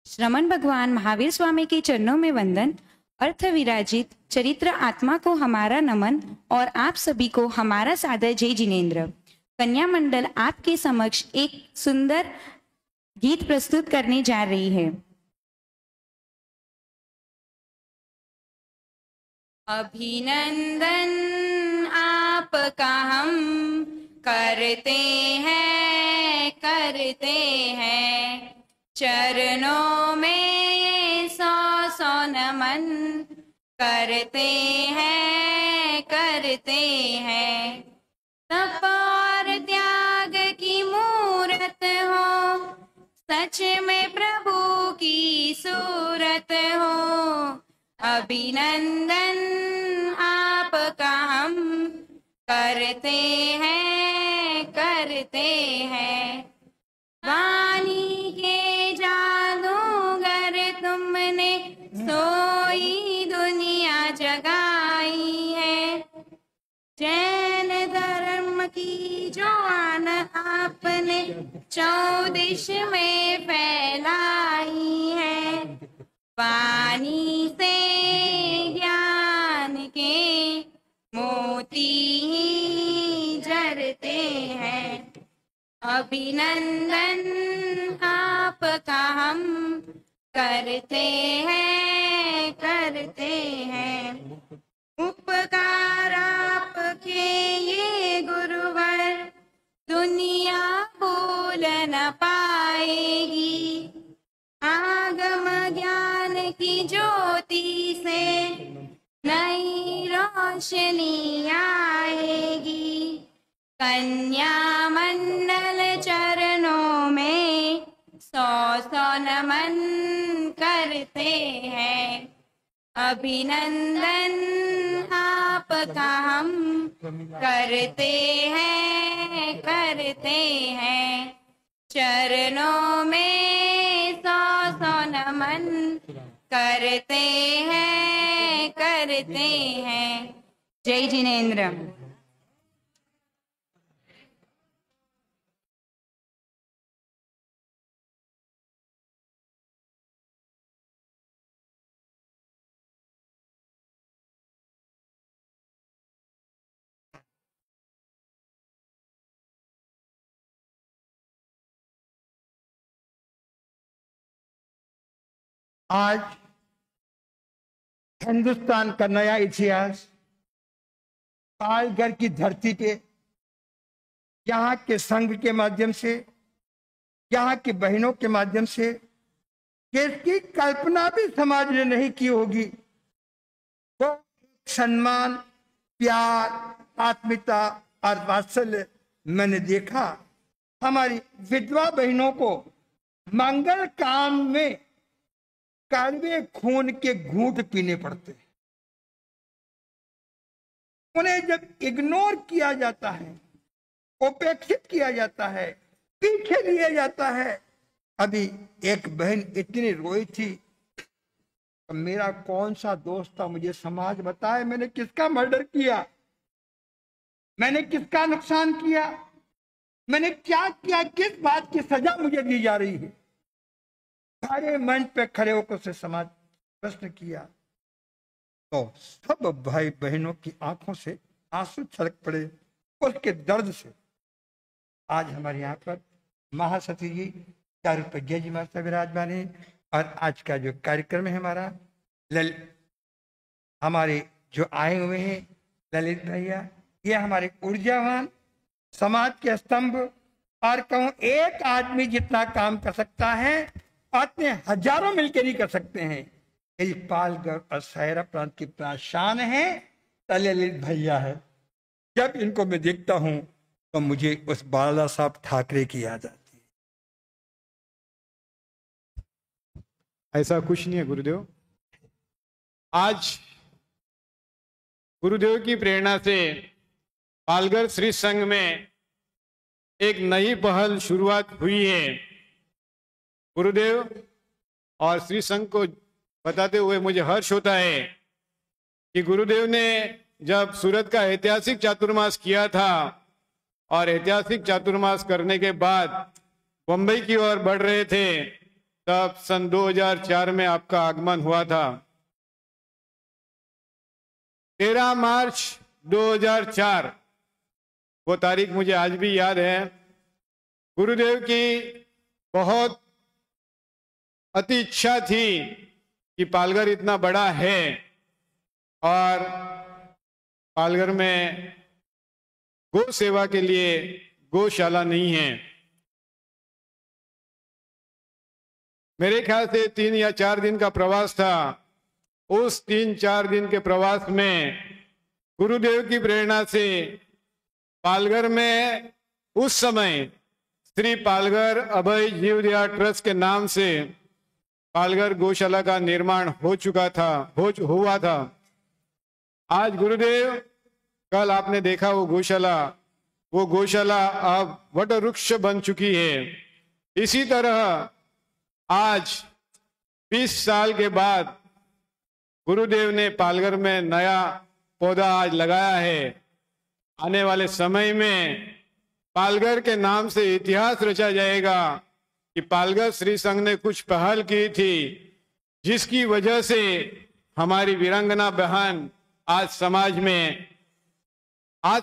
श्रमण भगवान महावीर स्वामी के चरणों में वंदन। अर्थ विराजित चरित्र आत्मा को हमारा नमन और आप सभी को हमारा सादर जय जिनेन्द्र। कन्या मंडल आपके समक्ष एक सुंदर गीत प्रस्तुत करने जा रही है। अभिनंदन आपका हम करते हैं चरणों में सौ नमन करते हैं तप और त्याग की मूरत हो, सच में प्रभु की सूरत हो। अभिनंदन आपका हम करते हैं वाणी के जादूगर तुमने सोई दुनिया जगाई है। जैन धर्म की जो आन आपने चौदिश में फैलाई है। वाणी से ज्ञान के मोती ही जरते हैं। अभिनंदन आपका हम करते हैं उपकार आपके ये गुरुवर दुनिया भूल न पाएगी। आगम ज्ञान की ज्योति से नई रोशनी आएगी। कन्या मंडल चरणों में सौ नमन करते हैं। अभिनंदन आपका हम करते हैं चरणों में सौ नमन करते हैं। जय जिनेन्द्र। आज हिंदुस्तान का नया इतिहास पालघर की धरती पे यहाँ के संघ के माध्यम से, यहाँ की बहनों के माध्यम से, जिसकी कल्पना भी समाज ने नहीं की होगी, वो सम्मान, प्यार, आत्मीयता और वात्सल्य मैंने देखा। हमारी विधवा बहनों को मंगल काम में कड़वे खून के घूंट पीने पड़ते हैं। उन्हें जब इग्नोर किया जाता है, उपेक्षित किया जाता है, पीछे लिया जाता है। अभी एक बहन इतनी रोई थी, तो मेरा कौन सा दोस्त था, मुझे समाज बताए मैंने किसका मर्डर किया, मैंने किसका नुकसान किया, मैंने क्या किया, किस बात की सजा मुझे दी जा रही है। सारे मंच पे खड़े होकर से समाज प्रश्न किया तो सब भाई बहनों की आंखों से आंसू छलक पड़े उसके दर्द से। आज हमारे यहाँ पर महासती जी, चारुप्रज्ञा जी माता विराजमान है। और आज का जो कार्यक्रम है हमारा, हमारे जो आए हुए हैं ललित भैया, ये हमारे ऊर्जावान समाज के स्तंभ, और कहूँ एक आदमी जितना काम कर सकता है अपने हजारों मिलकर नहीं कर सकते हैं। यही पालघर और सायरा प्रांत की प्राशान है, ललित भैया है। जब इनको मैं देखता हूं तो मुझे उस बाला साहब ठाकरे की याद आती है। ऐसा कुछ नहीं है गुरुदेव। आज गुरुदेव की प्रेरणा से पालघर श्री संघ में एक नई पहल शुरुआत हुई है। गुरुदेव और श्री संघ को बताते हुए मुझे हर्ष होता है कि गुरुदेव ने जब सूरत का ऐतिहासिक चातुर्मास किया था और ऐतिहासिक चातुर्मास करने के बाद बंबई की ओर बढ़ रहे थे, तब सन 2004 में आपका आगमन हुआ था। 13 मार्च 2004 वो तारीख मुझे आज भी याद है। गुरुदेव की बहुत अति इच्छा थी कि पालघर इतना बड़ा है और पालघर में गौ सेवा के लिए गौशाला नहीं है। मेरे ख्याल से 3 या 4 दिन का प्रवास था। उस 3-4 दिन के प्रवास में गुरुदेव की प्रेरणा से पालघर में उस समय श्री पालघर अभय जीवदया ट्रस्ट के नाम से पालघर गौशाला का निर्माण हुआ था। आज गुरुदेव, कल आपने देखा वो गौशाला अब वट वृक्ष बन चुकी है। इसी तरह आज 20 साल के बाद गुरुदेव ने पालघर में नया पौधा आज लगाया है। आने वाले समय में पालघर के नाम से इतिहास रचा जाएगा कि पालघर श्री संघ ने कुछ पहल की थी, जिसकी वजह से हमारी वीरांगना बहन आज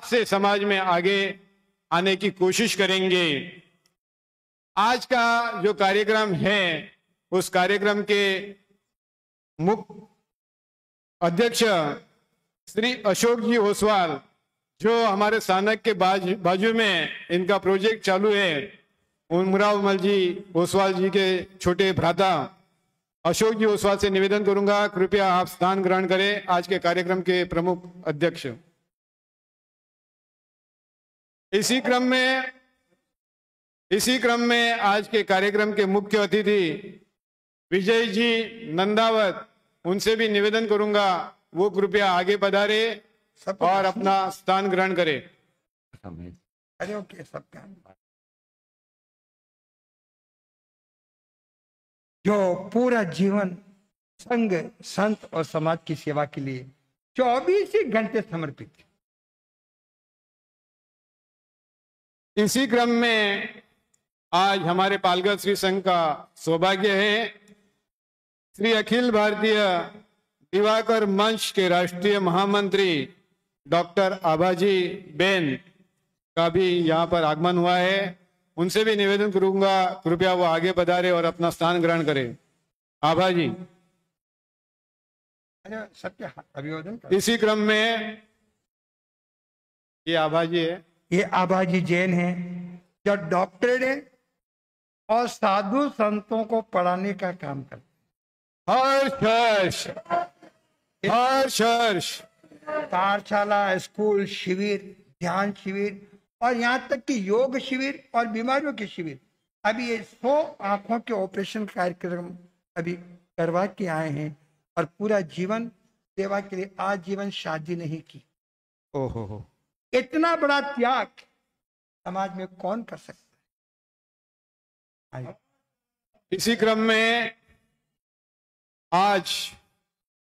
से समाज में आगे आने की कोशिश करेंगे। आज का जो कार्यक्रम है, उस कार्यक्रम के मुख्य अध्यक्ष श्री अशोक जी ओसवाल, जो हमारे स्थानक के बाजू में इनका प्रोजेक्ट चालू है, उमराव जी ओसवाल जी के छोटे भ्राता अशोक जी ओसवाल से निवेदन करूंगा, कृपया आप स्थान ग्रहण करें आज के कार्यक्रम के प्रमुख अध्यक्ष। इसी क्रम में आज के कार्यक्रम के मुख्य अतिथि विजय जी नंदावत, उनसे भी निवेदन करूंगा वो कृपया आगे पधारे और अपना स्थान ग्रहण करें। अरे ओके, सबका जो पूरा जीवन संघ, संत और समाज की सेवा के लिए 24 घंटे समर्पित। इसी क्रम में आज हमारे पालघर श्री संघ का सौभाग्य है, श्री अखिल भारतीय दिवाकर मंच के राष्ट्रीय महामंत्री डॉक्टर आभाजी बेन का भी यहाँ पर आगमन हुआ है। उनसे भी निवेदन करूंगा कृपया वो आगे पधारे और अपना स्थान ग्रहण करें। आभाजी। सत्य अभिवादन। इसी क्रम में ये आभाजी है, ये आभाजी जैन है, जो डॉक्टरेट है और साधु संतों को पढ़ाने का काम करते। हर्ष पाठशाला, स्कूल, शिविर, ध्यान शिविर और यहाँ तक कि योग शिविर और बीमारियों के शिविर। अभी ये 100 आंखों के ऑपरेशन कार्यक्रम अभी करवा के आए हैं और पूरा जीवन सेवा के लिए आजीवन शादी नहीं की। ओहो, इतना बड़ा त्याग समाज में कौन कर सकता है। इसी क्रम में आज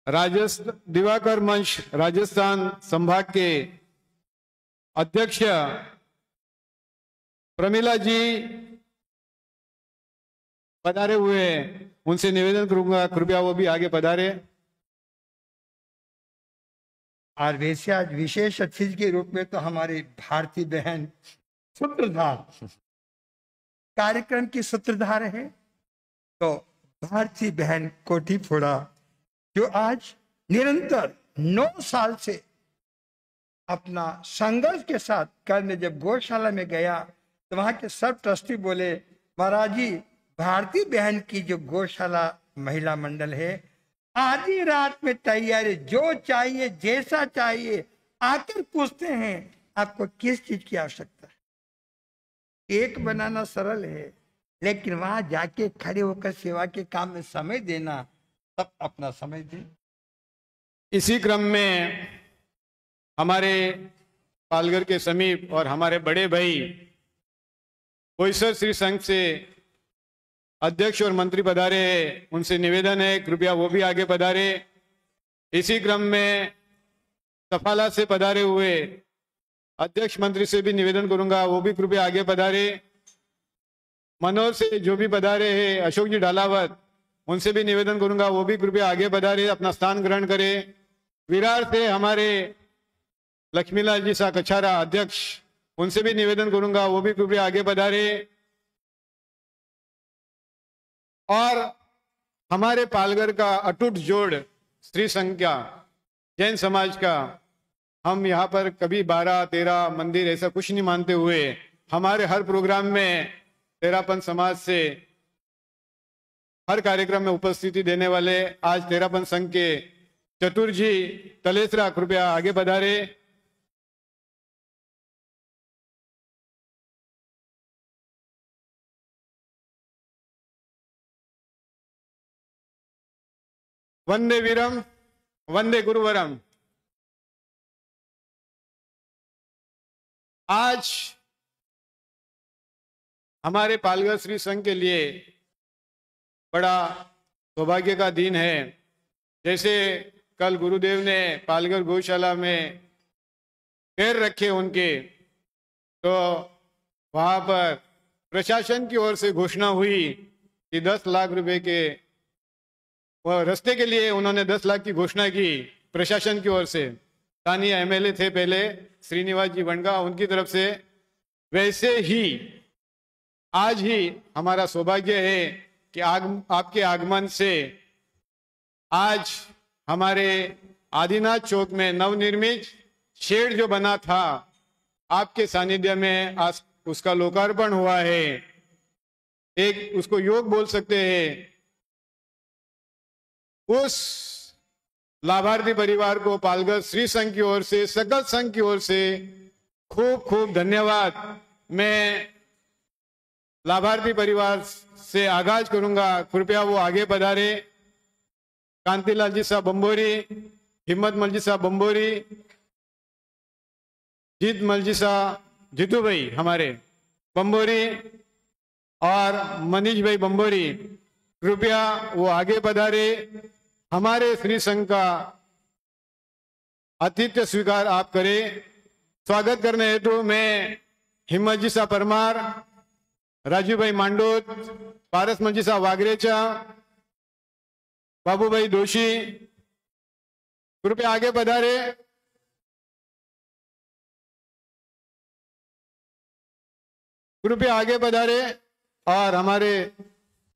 दिवाकर मंच राजस्थान संभाग के अध्यक्ष प्रमिला जी पधारे हुए, उनसे निवेदन करूंगा कृपया वो भी आगे पधारे। और वैसे आज विशेष अतिथि के रूप में तो हमारी भारती बहन सूत्रधार, कार्यक्रम की सूत्रधार है, तो भारती बहन कोठी फोड़ा, जो आज निरंतर 9 साल से अपना संघर्ष के साथ करने, जब गौशाला में गया तो वहां के सब ट्रस्टी बोले, महाराज जी भारती बहन की जो गौशाला महिला मंडल है, आधी रात में तैयारी, जो चाहिए जैसा चाहिए आकर पूछते हैं आपको किस चीज की आवश्यकता है। केक बनाना सरल है, लेकिन वहां जाके खड़े होकर सेवा के काम में समय देना, सब अपना समय दें। इसी क्रम में हमारे पालघर के समीप और हमारे बड़े भाई बोईसर श्री संघ से अध्यक्ष और मंत्री पधारे हैं, उनसे निवेदन है कृपया वो भी आगे पधारे। इसी क्रम में सफाला से पधारे हुए अध्यक्ष मंत्री से भी निवेदन करूंगा वो भी कृपया आगे पधारे। मनोर से जो भी पधारे हैं, अशोक जी ढालावत, उनसे भी निवेदन करूंगा वो भी कृपया आगे पधारे, अपना स्थान ग्रहण करें। विरार से हमारे लक्ष्मीलाल जी सा कछारा अध्यक्ष, उनसे भी निवेदन करूंगा वो भी कृपया आगे पधारे। और हमारे पालघर का अटूट जोड़ श्री संघ का, जैन समाज का, हम यहाँ पर कभी 12-13 मंदिर ऐसा कुछ नहीं मानते हुए हमारे हर प्रोग्राम में तेरापंथ समाज से हर कार्यक्रम में उपस्थिति देने वाले आज तेरापंथ संघ के चतुर जी तलेसरा कृपया आगे पधारे। वंदे वीरम वंदे गुरुवरम। आज हमारे पालघर श्री संघ के लिए बड़ा सौभाग्य का दिन है। जैसे कल गुरुदेव ने पालघर गौशाला में पैर रखे उनके, तो वहां पर प्रशासन की ओर से घोषणा हुई कि 10 लाख रुपए के वह रास्ते के लिए उन्होंने 10 लाख की घोषणा की प्रशासन की ओर से। स्थानीय एमएलए थे पहले श्रीनिवास जी वनगा, उनकी तरफ से। वैसे ही आज ही हमारा सौभाग्य है कि आपके आगमन से आज हमारे आदिनाथ चौक में नवनिर्मित शेड जो बना था, आपके सानिध्य में आज उसका लोकार्पण हुआ है। एक उसको योग बोल सकते हैं। उस लाभार्थी परिवार को पालघर श्री संघ की ओर से, सकल संघ की ओर से खूब खूब धन्यवाद। मैं लाभार्थी परिवार से आगाज करूंगा, कृपया वो आगे पधारे। कांतिलाल जी साहब बंबोरी, हिम्मत मल जी साहब बंबोरी, जीत मल जी साहब, जीतू भाई हमारे बंबोरी और मनीष भाई बंबोरी, कृपया वो आगे पधारे। हमारे श्री संघ का आतिथ्य स्वीकार आप करें। स्वागत करने हेतु मैं हिम्मत जी साहब परमार, राजू भाई मांडोत, पारस मंजी साहब वागरेचा, बाबू भाई दोषी, कृपया आगे पधारे। कृपया आगे पधारे। और हमारे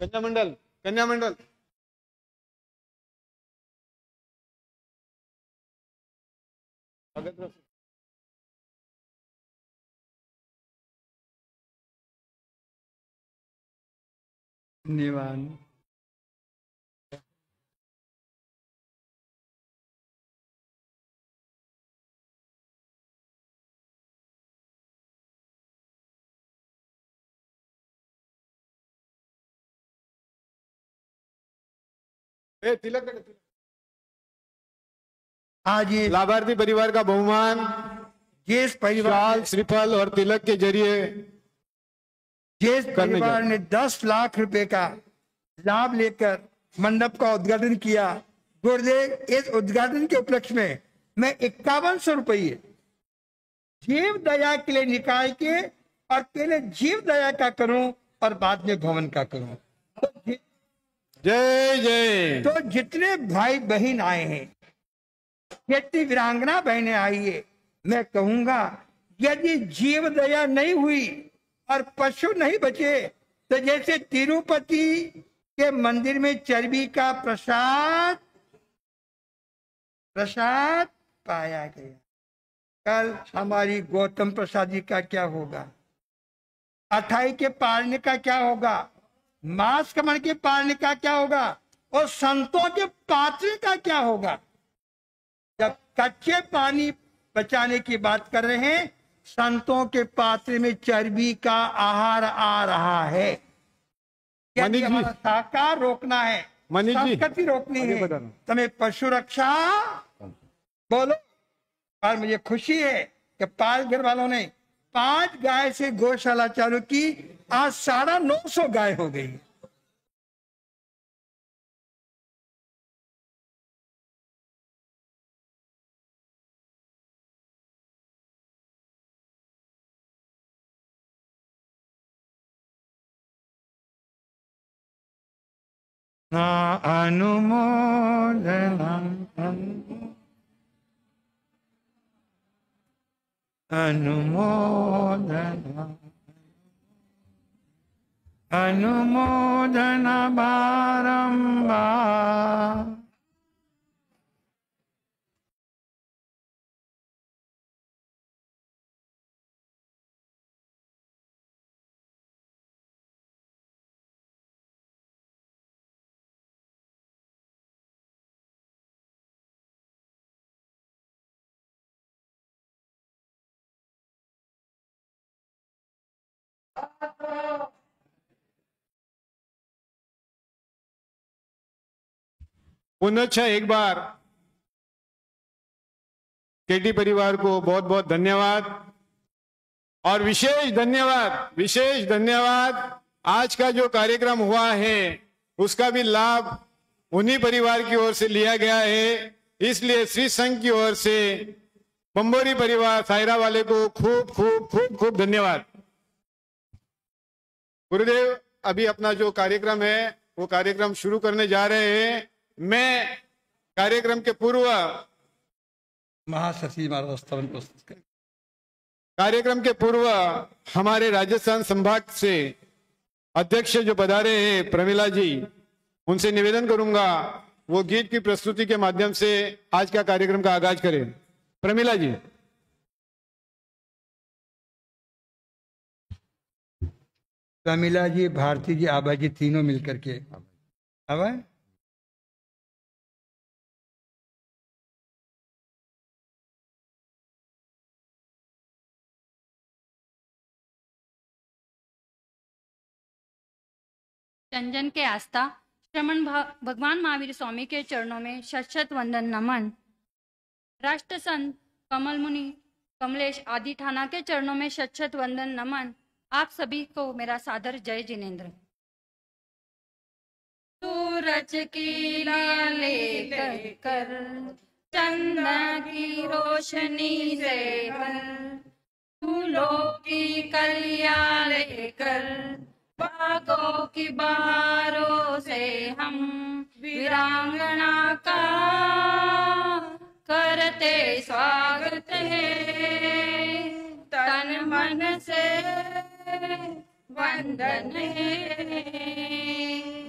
कन्या मंडल धन्यवाद। तिलक आज ये लाभार्थी परिवार का बहुमान जिस परिवार शाल, श्रीफल और तिलक के जरिए जिस करने परिवार जा- ने 10 लाख रुपए का लाभ लेकर मंडप का उद्घाटन किया, गुरुदेव इस उद्घाटन के उपलक्ष्य में मैं 5100 रुपये जीव दया के लिए निकाल के, और पहले जीव दया का करूं और बाद में भवन का करूं। जय जय। तो जितने भाई बहन आए हैं, जितनी वीरांगना बहनें आई है, मैं कहूंगा यदि जीव दया नहीं हुई और पशु नहीं बचे, तो जैसे तिरुपति के मंदिर में चर्बी का प्रसाद पाया गया, कल हमारी गौतम प्रसाद जी का क्या होगा? अठाई के पालने का क्या होगा? मांस कमर के पालने का क्या होगा? और संतों के पात्र का क्या होगा? जब कच्चे पानी बचाने की बात कर रहे हैं, संतों के पात्र में चर्बी का आहार आ रहा है। यदि मनीष जी। हमारा साकार रोकना है, मनीष जी, संस्कृति रोकनी आगे है, बढ़ाना। तो हमें पशु रक्षा बोलो। और मुझे खुशी है कि पालघर वालों ने 5 गाय से गौशाला चालू की, आज 950 गाय हो गई। ना अनुमोदना अनुमोदना अनुमोदना बारंबार। पुनः एक बार केटी परिवार को बहुत बहुत धन्यवाद और विशेष धन्यवाद। आज का जो कार्यक्रम हुआ है उसका भी लाभ उन्हीं परिवार की ओर से लिया गया है, इसलिए श्री संघ की ओर से बंबोरी परिवार सायरा वाले को खूब खूब खूब खूब धन्यवाद। गुरुदेव अभी अपना जो कार्यक्रम है वो कार्यक्रम शुरू करने जा रहे हैं। मैं कार्यक्रम के पूर्व महासती महाराज स्तवन प्रस्तुत करें। कार्यक्रम के पूर्व हमारे राजस्थान संभाग से अध्यक्ष जो पधारे हैं प्रमिला जी, उनसे निवेदन करूंगा वो गीत की प्रस्तुति के माध्यम से आज का कार्यक्रम का आगाज करें। प्रमिला जी। प्रमिला जी, भारती जी, आबा जी तीनों मिलकर के आबा। चंदन के आस्था श्रमण भगवान महावीर स्वामी के चरणों में शत वंदन नमन। राष्ट्र संत कमल मुनि कमलेश आदि ठाना के चरणों में शत वंदन नमन। आप सभी को मेरा सादर जय जिनेन्द्र। सूरज की लेकर कर चंदा की रोशनी से कर, फूलों की कलियां लेकर बागों की बहारों से हम वीरांगना का करते स्वागत है। तन मन से वंदन है,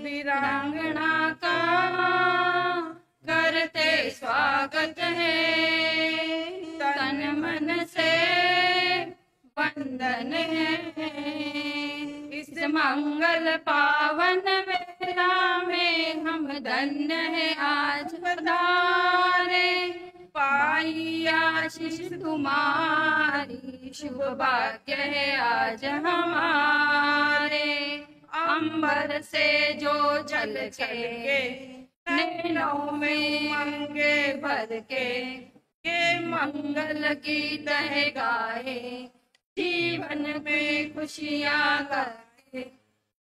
वीरांगना का करते स्वागत है। तन मन से वंदन है। इस मंगल पावन वेला में हम धन्य है आज पधारे। पाई आशीष तुम्हारी शुभ भाग्य है आज हमारे। अंबर से जो जल के नैनों में मंगे भर के, ये मंगल गीत है गाए जीवन में खुशियाँ गाए।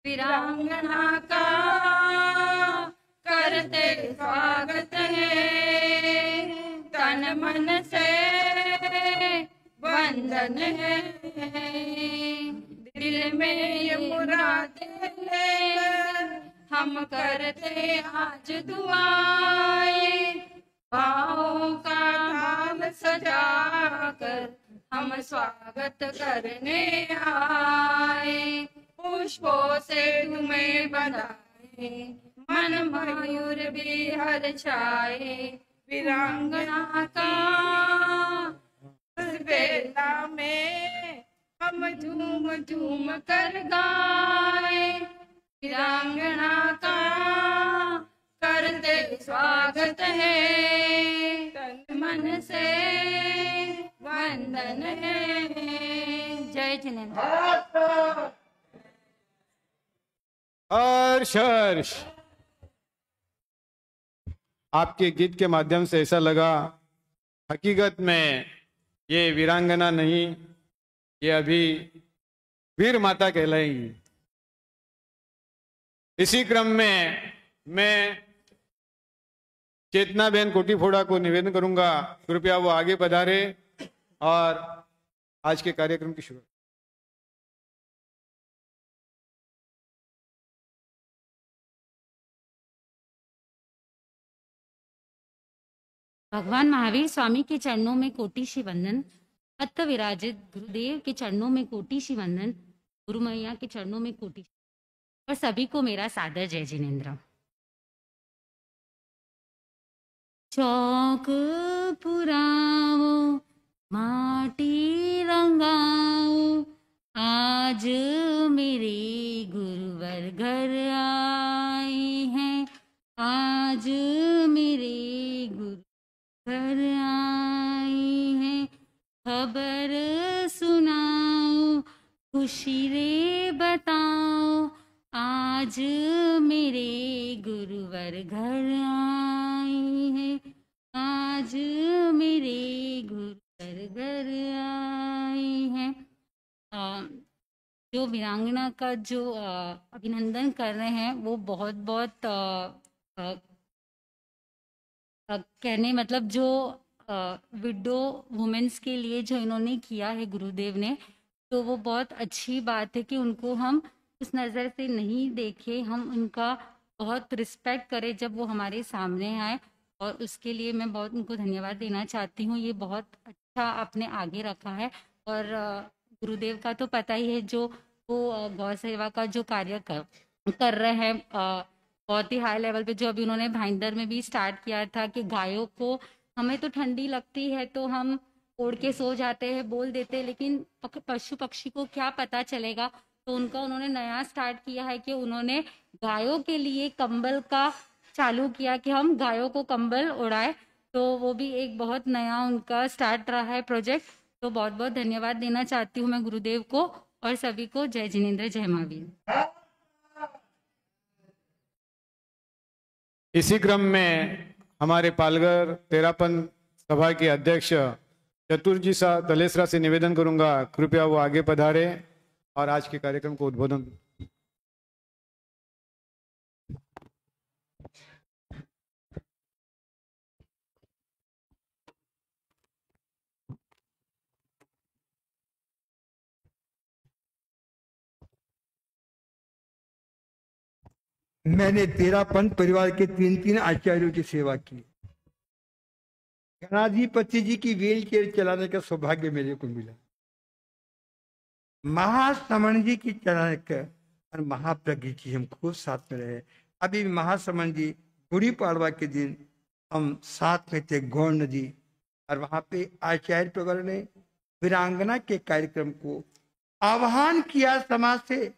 वीरांगना का करते स्वागत है। तन मन से वंदन है। दिल में ये मुरादें लेकर हम करते आज दुआएं। पाँव का थाल सजाकर हम स्वागत करने आए। पुष्पों से तुम्हें बधाए, मन मयूर भी हर्षाए। वीरांगना का बेला में हम झूम झूम कर गाए। वीरांगना का करते स्वागत है। तन मन से वंदन है। जय जिनेन्द्र। हर्ष हर्ष। आपके गीत के माध्यम से ऐसा लगा हकीकत में ये वीरांगना नहीं, ये अभी वीर माता कहलाएंगी। इसी क्रम में मैं चेतना बहन कोटीफोड़ा को निवेदन करूंगा, कृपया वो आगे पधारे और आज के कार्यक्रम की शुरुआत। भगवान महावीर स्वामी के चरणों में कोटि शी वंदन। अत्त विराजित गुरुदेव के चरणों में कोटि शी वंदन। गुरु मैया के चरणों में कोटि और सभी को मेरा सादर जय जिनेन्द्र। चौक पुराओ माटी रंगाओ, आज मेरे गुरुवर घर आए हैं। आज मेरे गुरु घर आए हैं। खबर सुनाओ खुशी रे बताओ, आज मेरे गुरुवर घर आए हैं। आज मेरे गुरुवर घर आए हैं। जो वीरांगना का जो अभिनंदन कर रहे हैं वो बहुत बहुत कहने मतलब जो विडो वुमेन्स के लिए जो इन्होंने किया है गुरुदेव ने, तो वो बहुत अच्छी बात है कि उनको हम उस नज़र से नहीं देखें, हम उनका बहुत रिस्पेक्ट करें जब वो हमारे सामने आए। और उसके लिए मैं बहुत उनको धन्यवाद देना चाहती हूँ। ये बहुत अच्छा आपने आगे रखा है। और गुरुदेव का तो पता ही है, जो वो गौ सेवा का जो कार्य कर रहे हैं बहुत ही हाई लेवल पे, जो अभी उन्होंने भाईंदर में भी स्टार्ट किया था कि गायों को, हमें तो ठंडी लगती है तो हम ओढ़ के सो जाते हैं, बोल देते हैं, लेकिन पशु पक्षी को क्या पता चलेगा। तो उनका उन्होंने नया स्टार्ट किया है कि उन्होंने गायों के लिए कंबल का चालू किया कि हम गायों को कंबल उड़ाए। तो वो भी एक बहुत नया उनका स्टार्ट रहा है प्रोजेक्ट। तो बहुत बहुत धन्यवाद देना चाहती हूँ मैं गुरुदेव को और सभी को। जय जिनेन्द्र, जय महावीर। इसी क्रम में हमारे पालघर तेरापन सभा के अध्यक्ष चतुर्जी सा दलेसरा से निवेदन करूंगा, कृपया वो आगे पधारे और आज के कार्यक्रम को उद्बोधन। मैंने तेरापंथ परिवार के 3 आचार्यों की सेवा की। गणाधिपति जी की व्हील चेयर चलाने का सौभाग्य मेरे को मिला। महासमण जी की चलाने का और महाप्रज्ञ जी हम खूब साथ में रहे। अभी महासमण जी गुड़ी पाड़वा के दिन हम साथ में थे गौड़ नदी, और वहां पे आचार्य प्रवर ने वीरांगना के कार्यक्रम को आह्वान किया समाज से।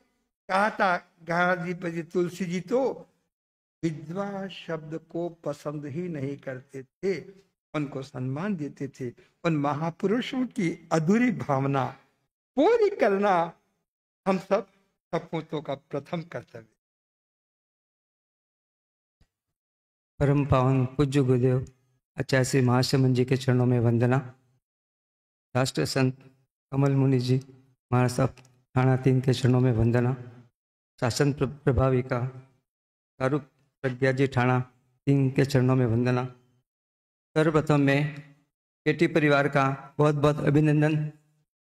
कहा था गणाधिपति तुलसी जी तो विधवा शब्द को पसंद ही नहीं करते थे, उनको सम्मान देते थे। उन महापुरुषों की अधूरी भावना पूरी करना हम सब सपूतों का प्रथम कर्तव्य। परम पावन पूज्य गुरुदेव आचार्य श्री महासमन जी के चरणों में वंदना। राष्ट्र संत कमल मुनि जी महाराज साहब थाना 3 के चरणों में वंदना। शासन प्रभाविका कारू प्रज्ञा जी थाना 3 के चरणों में वंदना। सर्वप्रथम मैं केटी परिवार का बहुत बहुत अभिनंदन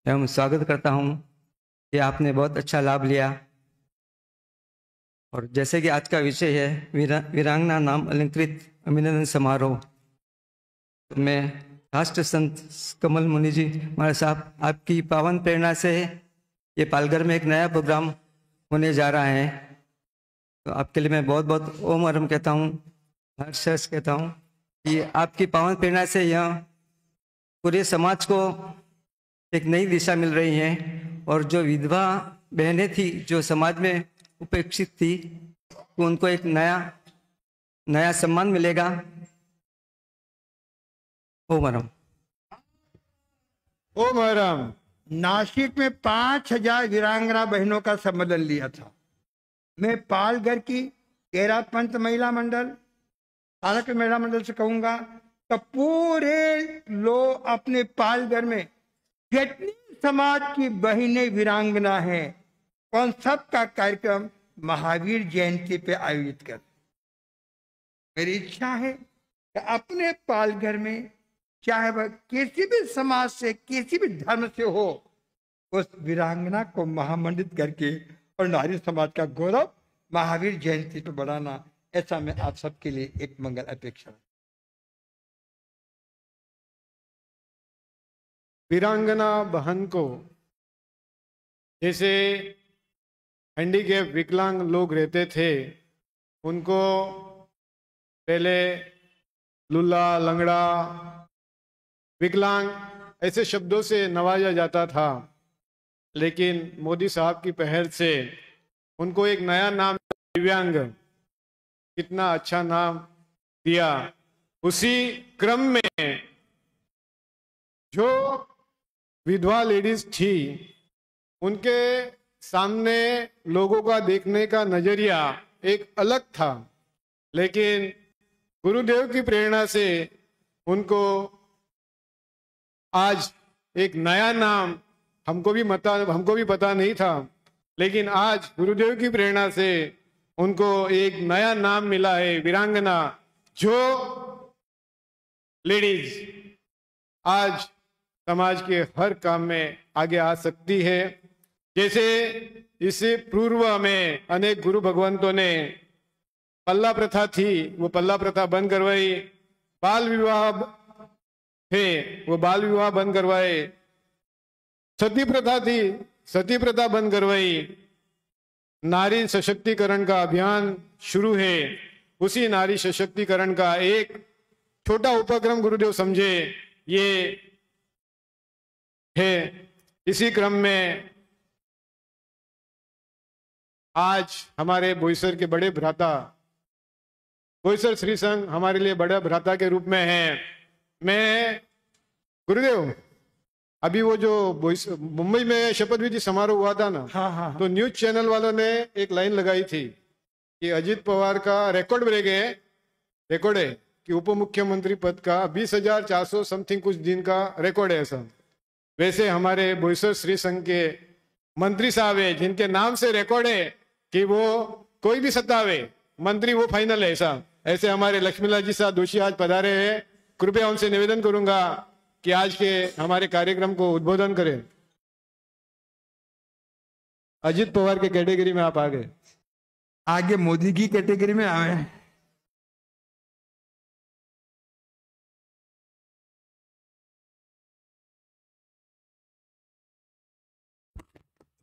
एवं स्वागत करता हूं कि आपने बहुत अच्छा लाभ लिया। और जैसे कि आज का विषय है वीरांगना नाम अलंकृत अभिनंदन समारोह, तो मैं राष्ट्र संत कमल मुनि जी महाराज साहब आपकी पावन प्रेरणा से ये पालघर में एक नया प्रोग्राम होने जा रहा है। तो आपके लिए मैं बहुत बहुत ओम अरम कहता हूँ, हर्ष कहता हूँ कि आपकी पावन प्रेरणा से यह पूरे समाज को एक नई दिशा मिल रही है। और जो विधवा बहनें थी जो समाज में उपेक्षित थी, तो उनको एक नया सम्मान मिलेगा। ओम अरम। ओम अरम। नासिक में 5000 वीरांगना बहनों का सम्मेलन लिया था। मैं पालघर की तेरापंथ महिला मंडल, पालक महिला मंडल से कहूंगा तो पूरे लोग अपने पालघर में जितनी समाज की बहनें वीरांगना हैं, उन सब का कार्यक्रम महावीर जयंती पे आयोजित कर। मेरी इच्छा है कि अपने पालघर में चाहे वह किसी भी समाज से, किसी भी धर्म से हो, उस वीरांगना को महामंडित करके और नारी समाज का गौरव महावीर जयंती पे बढ़ाना, ऐसा मैं आप सबके लिए एक मंगल अपेक्षा। वीरांगना बहन को, जैसे हैंडीकैप विकलांग लोग रहते थे, उनको पहले लुल्ला, लंगड़ा, विकलांग ऐसे शब्दों से नवाजा जाता था, लेकिन मोदी साहब की पहल से उनको एक नया नाम दिव्यांग, कितना अच्छा नाम दिया। उसी क्रम में जो विधवा लेडीज थी, उनके सामने लोगों का देखने का नजरिया एक अलग था, लेकिन गुरुदेव की प्रेरणा से उनको आज एक नया नाम, हमको भी पता नहीं था, लेकिन आज गुरुदेव की प्रेरणा से उनको एक नया नाम मिला है, वीरांगना। जो लेडीज आज समाज के हर काम में आगे आ सकती है। जैसे इससे पूर्व में अनेक गुरु भगवंतों ने पल्ला प्रथा थी, वो पल्ला प्रथा बंद करवाई, बाल विवाह थे वो बाल विवाह बंद करवाए, सती प्रथा थी सती प्रथा बंद करवाई, नारी सशक्तिकरण का अभियान शुरू है। उसी नारी सशक्तिकरण का एक छोटा उपक्रम गुरुदेव समझे ये है। इसी क्रम में आज हमारे बोईसर के बड़े भ्राता, बोईसर श्री संघ हमारे लिए बड़ा भ्राता के रूप में है। मैं गुरुदेव, अभी वो जो मुंबई में शपथ विधि समारोह हुआ था ना, हाँ। तो न्यूज चैनल वालों ने एक लाइन लगाई थी कि अजित पवार का रिकॉर्ड ब्रेक है, रिकॉर्ड है कि उप मुख्यमंत्री पद का 20,400 समथिंग कुछ दिन का रिकॉर्ड है ऐसा। वैसे हमारे बोईसर श्री संघ के मंत्री साहब है, जिनके नाम से रिकॉर्ड है कि वो कोई भी सत्तावे मंत्री वो फाइनल है ऐसा। ऐसे हमारे लक्ष्मीलाल जी साहब दोषी आज पधारे हैं। कृपया उनसे निवेदन करूंगा कि आज के हमारे कार्यक्रम को उद्बोधन करें। अजित पवार के कैटेगरी में आप आ गए, आगे मोदी की कैटेगरी में आए।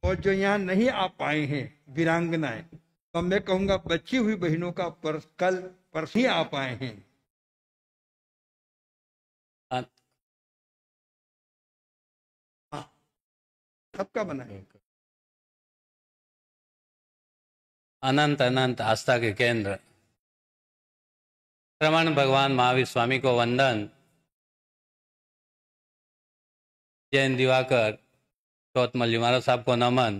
और जो यहाँ नहीं आ पाए हैं वीरांगनाएं, तो मैं कहूंगा बची हुई बहनों का कल परसों ही आ पाए हैं। सबका बना है। अनंत अनंत आस्था के केंद्र श्रमण भगवान महावीर स्वामी को वंदन। जैन दिवाकर चौथमल जी महाराज साहब को नमन।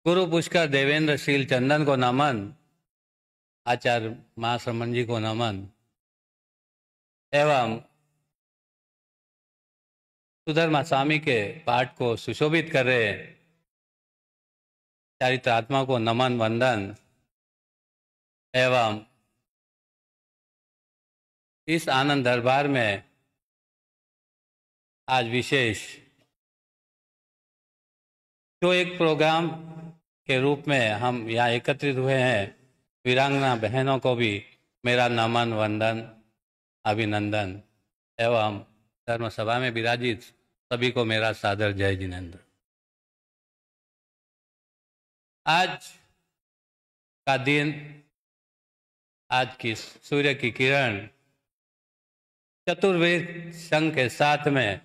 गुरु पुष्कर देवेंद्र शील चंदन को नमन। आचार्य महाश्रमण जी को नमन। एवं सुधर्मा स्वामी के पाठ को सुशोभित कर रहे चारित्र आत्मा को नमन वंदन। एवं इस आनंद दरबार में आज विशेष जो एक प्रोग्राम के रूप में हम यहाँ एकत्रित हुए हैं, वीरांगना बहनों को भी मेरा नमन वंदन अभिनंदन। एवं धर्म सभा में विराजित सभी को मेरा सादर जय जिनेन्द्र। आज का दिन, आज की सूर्य की किरण चतुर्वेद संघ के साथ में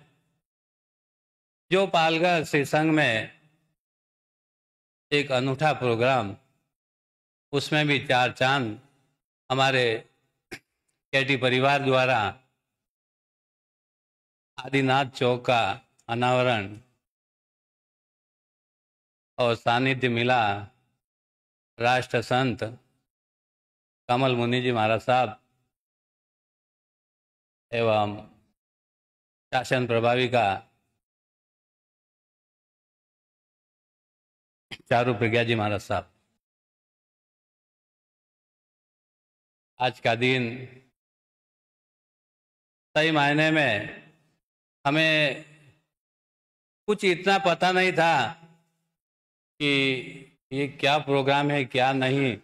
जो पालघर श्री संघ में एक अनूठा प्रोग्राम, उसमें भी चार चांद हमारे केटी परिवार द्वारा आदिनाथ चौक का अनावरण और सानिध्य मिला राष्ट्र संत कमल मुनि जी महाराज साहब एवं शासन प्रभाविका चारू प्रज्ञा जी महाराज साहब। आज का दिन सही मायने में हमें कुछ इतना पता नहीं था कि ये क्या प्रोग्राम है क्या नहीं।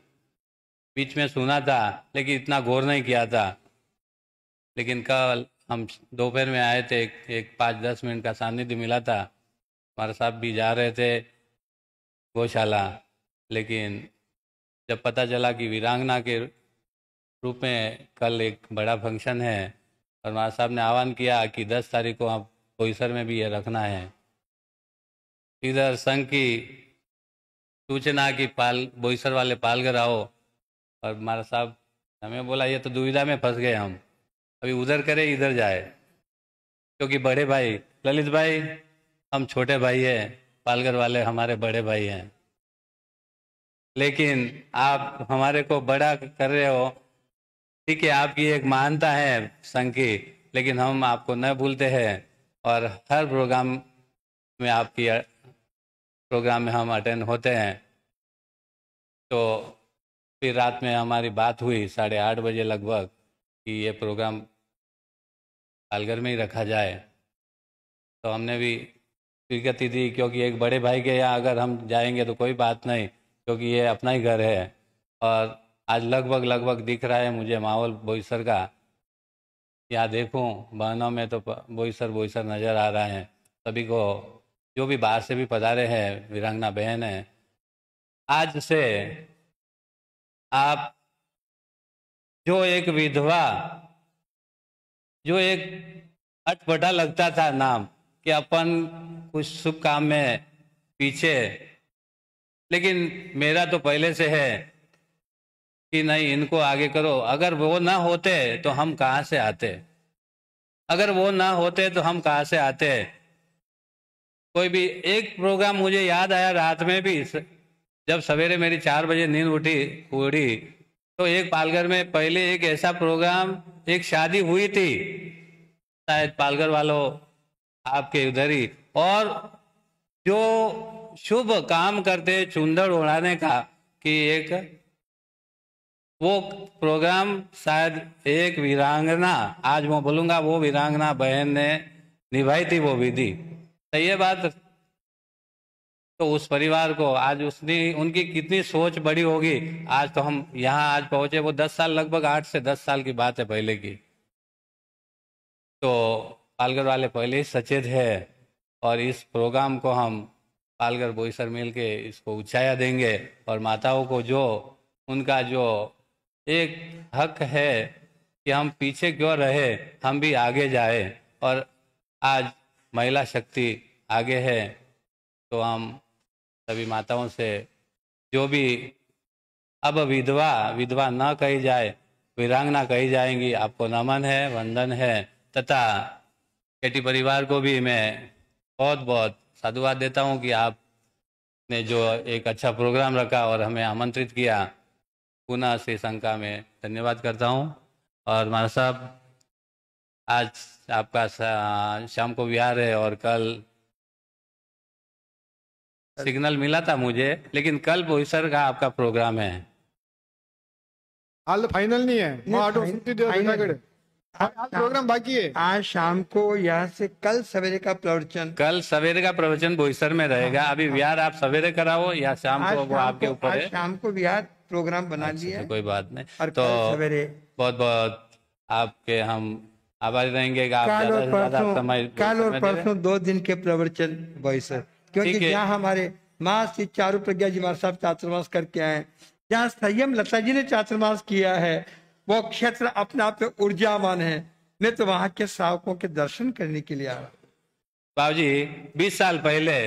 बीच में सुना था लेकिन इतना गौर नहीं किया था। लेकिन कल हम दोपहर में आए थे, एक 5-10 मिनट का सानिध्य मिला था। हमारे साहब भी जा रहे थे गौशाला, लेकिन जब पता चला कि वीरांगना के रूप में कल एक बड़ा फंक्शन है और हमारे साहब ने आह्वान किया कि 10 तारीख को आप बोईसर में भी ये रखना है। इधर संघ की सूचना की बोईसर वाले पालघर आओ, और हमारा साहब हमें बोला ये तो दुविधा में फंस गए हम, अभी उधर करे इधर जाए, क्योंकि बड़े भाई ललित भाई हम छोटे भाई हैं, पालघर वाले हमारे बड़े भाई हैं, लेकिन आप हमारे को बड़ा कर रहे हो। ठीक है, आपकी एक महानता है संघ की, लेकिन हम आपको न भूलते हैं और हर प्रोग्राम में आपकी प्रोग्राम में हम अटेंड होते हैं। तो फिर रात में हमारी बात हुई 8:30 बजे लगभग कि ये प्रोग्राम पालघर में ही रखा जाए। तो हमने भी स्वीकृति दी, क्योंकि एक बड़े भाई के यहाँ अगर हम जाएंगे तो कोई बात नहीं, क्योंकि ये अपना ही घर है। और आज लगभग दिख रहा है मुझे माहौल बोईसर का, यहाँ देखूं बहनों में तो बोईसर नज़र आ रहा है सभी को, जो भी बाहर से भी पधारे हैं वीरांगना बहन है। आज से आप जो एक विधवा, जो एक अटपटा लगता था नाम कि अपन कुछ शुभ काम में पीछे, लेकिन मेरा तो पहले से है कि नहीं, इनको आगे करो। अगर वो ना होते तो हम कहाँ से आते, अगर वो ना होते तो हम कहाँ से आते। कोई भी एक प्रोग्राम मुझे याद आया रात में भी, जब सवेरे मेरी 4 बजे नींद उड़ी तो एक पालघर में पहले एक ऐसा प्रोग्राम, एक शादी हुई थी शायद पालघर वालों आपके उधर ही, और जो शुभ काम करते चुंदड़ उड़ाने का, कि एक वो प्रोग्राम शायद एक वीरांगना, आज मैं बोलूंगा वो वीरांगना बहन ने निभाई थी वो विधि। तो ये बात, तो उस परिवार को आज उनकी कितनी सोच बड़ी होगी। आज तो हम यहाँ आज पहुंचे, वो 10 साल, लगभग 8 से 10 साल की बात है पहले की। तो पालघर वाले पहले ही सचेत है, और इस प्रोग्राम को हम पालघर बोईसर मिल के इसको ऊंचाया देंगे, और माताओं को जो उनका जो एक हक है कि हम पीछे क्यों रहे, हम भी आगे जाए। और आज महिला शक्ति आगे है, तो हम सभी माताओं से, जो भी अब विधवा न कही जाए, वीरांगना कही जाएंगी, आपको नमन है, वंदन है। तथा केटी परिवार को भी मैं बहुत बहुत साधुवाद देता हूं कि आपने जो एक अच्छा प्रोग्राम रखा और हमें आमंत्रित किया, पुनः श्री संघ का मैं धन्यवाद करता हूं। और महाराज साहब, आज आपका शाम को विहार है और कल सिग्नल मिला था मुझे, लेकिन कल बोईसर का आपका प्रोग्राम है। हाल फाइनल नहीं है, प्रोग्राम बाकी है। आज शाम को यहाँ से कल सवेरे का प्रवचन बोईसर में रहेगा। अभी विहार आप सवेरे कराओ या शाम को, वो आपके ऊपर है। शाम को विहार प्रोग्राम बना लिया, कोई बात नहीं। और तो सवेरे बहुत बहुत आपके हम आभारी रहेंगे कि आप कल और परसों 2 दिन के प्रवचन बोईसर, क्योंकि जहाँ हमारे माँ श्री चारू प्रज्ञा जी महाराज साहब चातुर्मास करके आए, जहाँ संयम लता जी ने चातुर्मास किया है, वो क्षेत्र अपने आप में ऊर्जावान है। मैं तो वहां के श्रावकों के दर्शन करने के लिए आया। बाबू जी, 20 साल पहले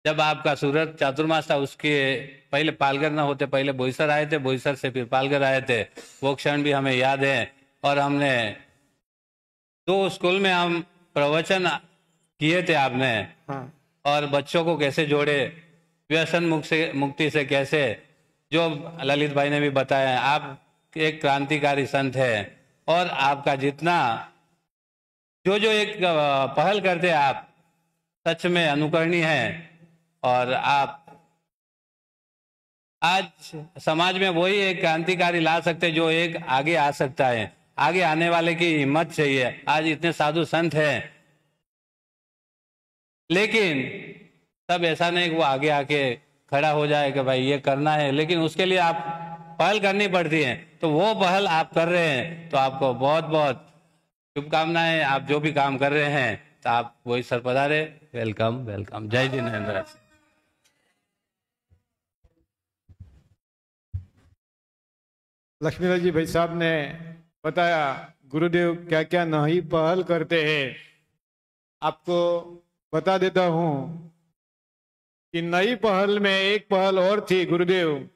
जब आपका सूरत चातुर्मास था, उसके पहले पालघर ना होते, पहले बोईसर आए थे, बोईसर से फिर पालघर आए थे। वो क्षण भी हमें याद है। और हमने 2 स्कूल में हम प्रवचन किए थे आपने। हाँ। और बच्चों को कैसे जोड़े, व्यसन मुक्ति से कैसे, जो ललित भाई ने भी बताया। आप एक क्रांतिकारी संत है, और आपका जितना जो एक पहल करते आप, सच में अनुकरणीय है। और आप आज समाज में वही एक क्रांतिकारी ला सकते जो एक आगे आ सकता है। आगे आने वाले की हिम्मत चाहिए। आज इतने साधु संत हैं, लेकिन तब ऐसा नहीं कि वो आगे आके खड़ा हो जाए कि भाई ये करना है, लेकिन उसके लिए आप पहल करनी पड़ती है। तो वो पहल आप कर रहे हैं, तो आपको बहुत बहुत शुभकामनाएं। आप जो भी काम कर रहे हैं तो आप वही सर पधारे। Welcome welcome. जय जिनेंद्र। लक्ष्मीलाल जी भाई साहब ने बताया गुरुदेव क्या क्या नई पहल करते हैं। आपको बता देता हूं कि नई पहल में एक पहल और थी गुरुदेव।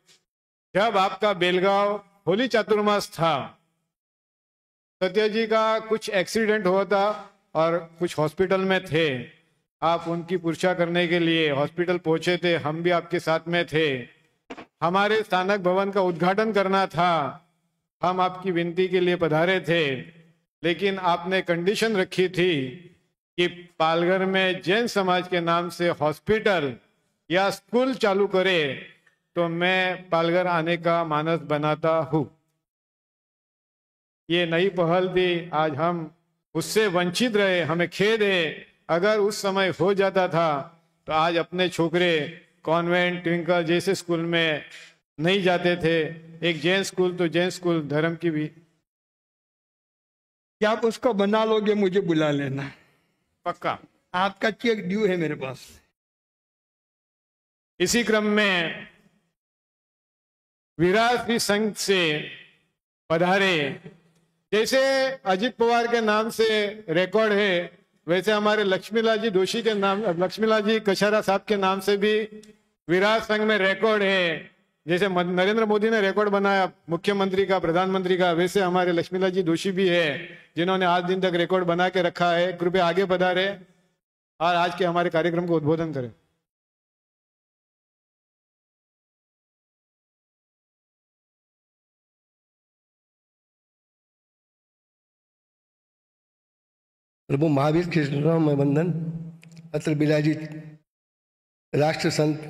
जब आपका बेलगांव होली चातुर्मास था, सत्य जी का कुछ एक्सीडेंट हुआ था और कुछ हॉस्पिटल में थे। आप उनकी पुरछा करने के लिए हॉस्पिटल पहुंचे थे, हम भी आपके साथ में थे। हमारे स्थानक भवन का उद्घाटन करना था, हम आपकी विनती के लिए पधारे थे, लेकिन आपने कंडीशन रखी थी कि पालघर में जैन समाज के नाम से हॉस्पिटल या स्कूल चालू करे तो मैं पालघर आने का मानस बनाता हूँ। ये नई पहल थी, आज हम उससे वंचित रहे, हमें खेद है। अगर उस समय हो जाता था तो आज अपने छोकरे कॉन्वेंट ट्विंकल जैसे स्कूल में नहीं जाते थे। एक जैन स्कूल तो जैन स्कूल धर्म की भी। क्या आप उसको बना लोगे? मुझे बुला लेना, पक्का। आपका चेक ड्यू है मेरे पास। इसी क्रम में विरासती संघ से पधारे। जैसे अजित पवार के नाम से रिकॉर्ड है, वैसे हमारे लक्ष्मीलाल जी दोषी के नाम, लक्ष्मीलाल जी कछारा साहब के नाम से भी विराट संघ में रिकॉर्ड है। जैसे नरेंद्र मोदी ने रिकॉर्ड बनाया मुख्यमंत्री का, प्रधानमंत्री का, वैसे हमारे लक्ष्मीलाल जी दोषी भी है जिन्होंने आज दिन तक रिकॉर्ड बना के रखा है। कृपया आगे पधारे और आज के हमारे कार्यक्रम को उद्बोधन करें। प्रभु महावीर के चरणों में वंदन। अत्र विराजित राष्ट्र संत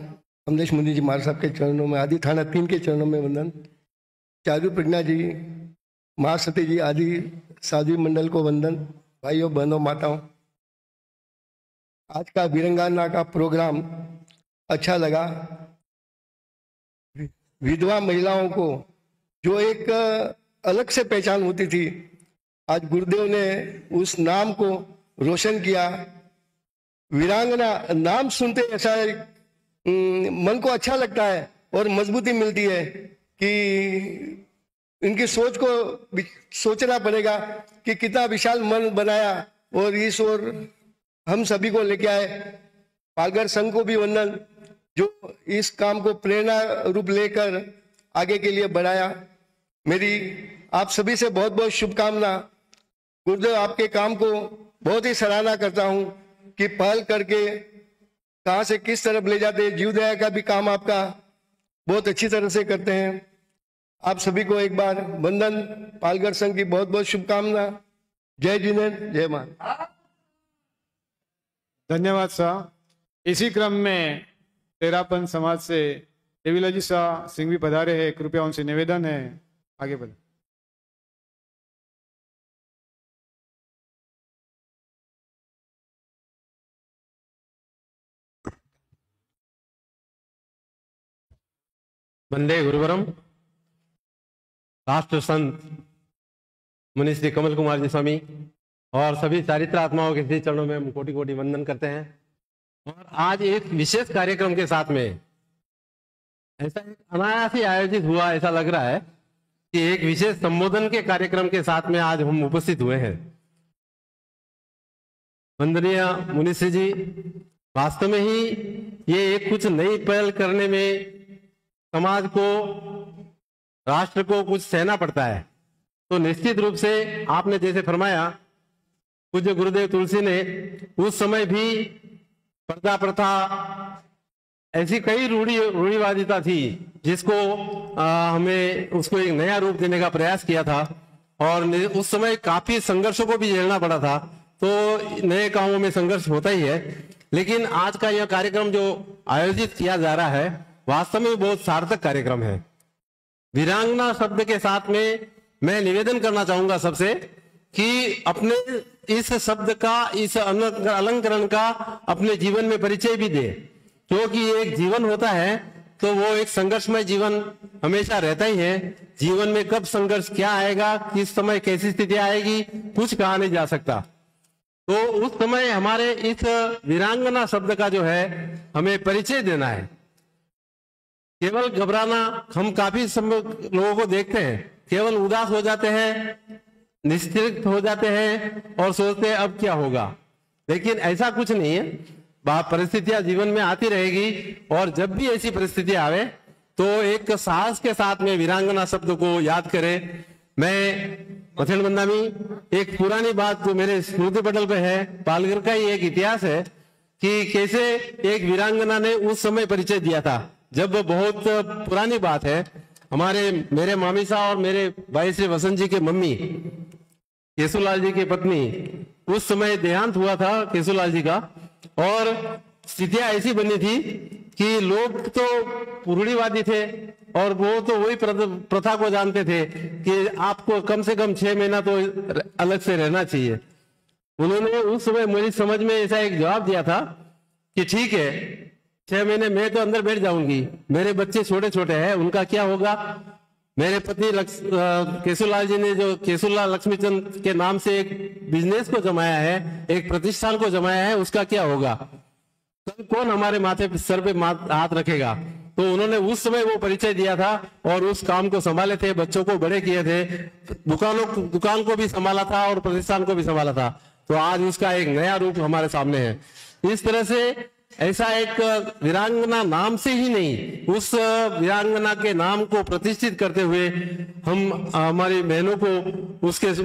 कमलेश मुनि जी महाराज साहब के चरणों में, आदि थाना 3 के चरणों में वंदन। चारू प्रज्ञा जी, महासती जी आदि साध्वी मंडल को वंदन। भाइयों बहनों माताओं, आज का वीरंगाना का प्रोग्राम अच्छा लगा। विधवा महिलाओं को जो एक अलग से पहचान होती थी, आज गुरुदेव ने उस नाम को रोशन किया। वीरांगना नाम सुनते ऐसा मन को अच्छा लगता है और मजबूती मिलती है कि इनकी सोच को सोचना पड़ेगा कि कितना विशाल मन बनाया और इस ओर हम सभी को लेके आए। पालघर संघ को भी वंदन, जो इस काम को प्रेरणा रूप लेकर आगे के लिए बढ़ाया। मेरी आप सभी से बहुत बहुत शुभकामना। गुरुदेव आपके काम को बहुत ही सराहना करता हूं कि पहल करके कहां से किस तरफ ले जाते हैं। जीव दया का भी काम आपका बहुत अच्छी तरह से करते हैं। आप सभी को एक बार वंदन, पालघर संघ की बहुत बहुत शुभकामना। जय जिनेंद्र, जय मां। धन्यवाद साहब। इसी क्रम में तेरापन समाज से देवीलाल जी शाह सिंह भी पधारे हैं। कृपया उनसे निवेदन है आगे बढ़े। वंदे गुरुवरम। राष्ट्र संत मुनि श्री कमल कुमार जी स्वामी और सभी चारित्र आत्माओं के श्री चरणों में हम कोटि कोटि वंदन करते हैं। और आज एक विशेष कार्यक्रम के साथ में ऐसा एक अनायास ही आयोजित हुआ, ऐसा लग रहा है कि एक विशेष संबोधन के कार्यक्रम के साथ में आज हम उपस्थित हुए हैं। वंदनीय मुनिश्री जी, वास्तव में ही ये एक कुछ नई पहल करने में समाज को, राष्ट्र को कुछ सहना पड़ता है। तो निश्चित रूप से आपने जैसे फरमाया, पूज्य गुरुदेव तुलसी ने उस समय भी पर्दा प्रथा, ऐसी कई रूढ़िवादिता थी जिसको हमें उसको एक नया रूप देने का प्रयास किया था और उस समय काफी संघर्षों को भी झेलना पड़ा था। तो नए कामों में संघर्ष होता ही है, लेकिन आज का यह कार्यक्रम जो आयोजित किया जा रहा है वास्तव में बहुत सार्थक कार्यक्रम है। वीरांगना शब्द के साथ में मैं निवेदन करना चाहूंगा सबसे कि अपने इस शब्द का, इस अलंकरण का अपने जीवन में परिचय भी दे, क्योंकि एक जीवन होता है तो वो एक संघर्षमय जीवन हमेशा रहता ही है। जीवन में कब संघर्ष क्या आएगा, किस समय कैसी स्थिति आएगी, कुछ कहा नहीं जा सकता। तो उस समय हमारे इस वीरांगना शब्द का जो है हमें परिचय देना है। केवल घबराना, हम काफी लोगों को देखते हैं केवल उदास हो जाते हैं, निश्चित हो जाते हैं और सोचते हैं अब क्या होगा, लेकिन ऐसा कुछ नहीं है। परिस्थितियां जीवन में आती रहेगी और जब भी ऐसी परिस्थिति आवे तो एक साहस के साथ में वीरांगना शब्द को याद करें। मैं मथेल बंदामी, एक पुरानी बात जो मेरे स्मृति पटल पे है, पालघर का ही एक इतिहास है कि कैसे एक वीरांगना ने उस समय परिचय दिया था। जब बहुत पुरानी बात है, मेरे मामी साहब और मेरे भाई श्री वसंत जी के मम्मी केशुलाल जी की पत्नी, उस समय देहांत हुआ था केशुलाल जी का, और स्थितियां ऐसी बनी थी कि लोग तो रूढ़िवादी थे और वो तो वही प्रथा को जानते थे कि आपको कम से कम 6 महीना तो अलग से रहना चाहिए। उन्होंने उस समय मेरी समझ में ऐसा एक जवाब दिया था कि ठीक है 6 महीने मैं तो अंदर बैठ जाऊंगी, मेरे बच्चे छोटे छोटे हैं, उनका क्या होगा। मेरे पत्नी केशुलाल जी ने जो केशुलाल लक्ष्मीचंद के नाम से एक बिजनेस को जमाया है, एक प्रतिष्ठान को जमाया है, उसका क्या होगा, तो कौन हमारे माथे सर पे हाथ रखेगा। तो उन्होंने उस समय वो परिचय दिया था और उस काम को संभाले थे, बच्चों को बड़े किए थे, दुकान को भी संभाला था और प्रतिष्ठान को भी संभाला था। तो आज उसका एक नया रूप हमारे सामने है। इस तरह से ऐसा एक वीरांगना नाम से ही नहीं, उस वीरांगना के नाम को प्रतिष्ठित करते हुए हम हमारी बहनों को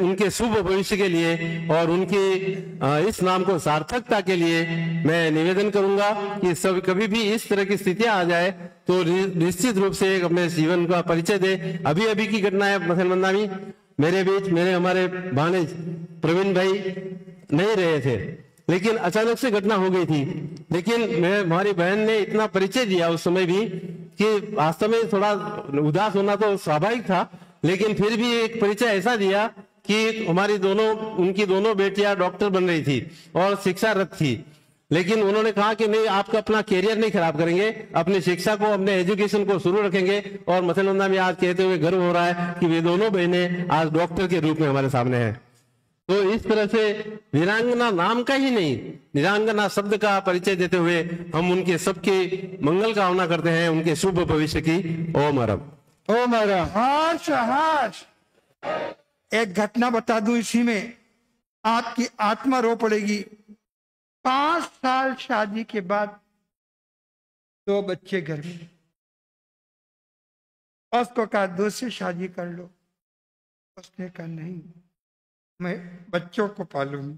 उनके शुभ भविष्य के लिए और उनकी इस नाम को सार्थकता के लिए मैं निवेदन करूंगा कि सब कभी भी इस तरह की स्थितियां आ जाए तो निश्चित रूप से अपने जीवन का परिचय दे। अभी की घटना है मथेल बंदामी, मेरे बीच हमारे भाणेज प्रवीण भाई नहीं रहे थे, लेकिन अचानक से घटना हो गई थी। लेकिन हमारी बहन ने इतना परिचय दिया उस समय भी कि वास्तव में थोड़ा उदास होना तो स्वाभाविक था, लेकिन फिर भी एक परिचय ऐसा दिया कि उनकी दोनों बेटियां डॉक्टर बन रही थी और शिक्षारत थी। लेकिन उन्होंने कहा कि नहीं, आपका अपना कैरियर नहीं खराब करेंगे, अपनी शिक्षा को, अपने एजुकेशन को शुरू रखेंगे। और मथेल बंदामी आज कहते हुए गर्व हो रहा है कि वे दोनों बहनें आज डॉक्टर के रूप में हमारे सामने है। तो इस तरह से वीरांगना नाम का ही नहीं, वीरांगना शब्द का परिचय देते हुए हम उनके सबके मंगल कामना करते हैं, उनके शुभ भविष्य की। ओम अरब ओम अरब। हाश हाश। एक घटना बता दूं इसी में, आपकी आत्मा रो पड़ेगी। 5 साल शादी के बाद 2 बच्चे घर में, उसको कहा दूसरी शादी कर लो, उसने कहा नहीं, मैं बच्चों को पालूंगी।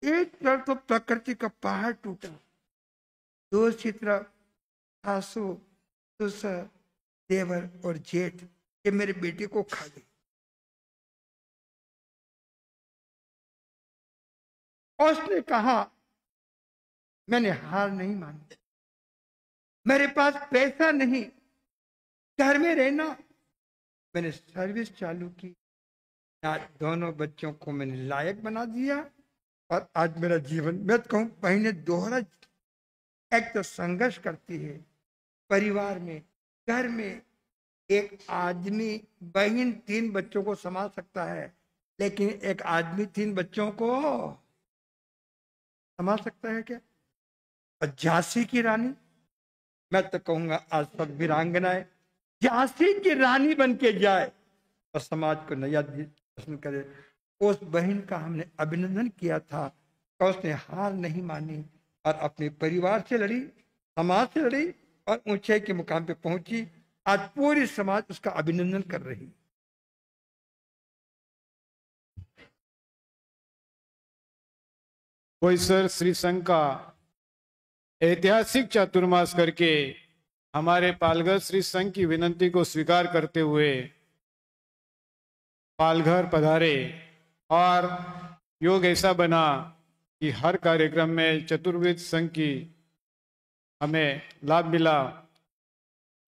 एक तरफ तो प्रकृति का पहाड़ टूटा, दूसरी तरफ सासू, ससुर, देवर और जेठ ये मेरे बेटे को खा गई। उसने कहा मैंने हार नहीं मानी, मेरे पास पैसा नहीं, घर में रहना। मैंने सर्विस चालू की, आज दोनों बच्चों को मैंने लायक बना दिया और आज मेरा जीवन, मैं तो कहूँ बहनें दोहरा एक तो संघर्ष करती है परिवार में, घर में। एक आदमी बहन 3 बच्चों को संभाल सकता है, लेकिन एक आदमी 3 बच्चों को संभाल सकता है क्या? और झांसी की रानी, मैं तो कहूंगा आज सब वीरांगनाएं झांसी की रानी बन के जाए और समाज को नया पसंद करे। उस बहन का हमने अभिनंदन किया था, उसने हार नहीं मानी और अपने परिवार से लड़ी, समाज से लड़ी और ऊंचाई के मुकाम पे पहुंची। आज पूरी समाज उसका अभिनंदन कर रही। बोईसर श्री संघ का ऐतिहासिक चातुर्मास करके हमारे पालघर श्री संघ की विनंती को स्वीकार करते हुए पालघर पधारे और योग ऐसा बना कि हर कार्यक्रम में चतुर्वेद संघ की हमें लाभ मिला।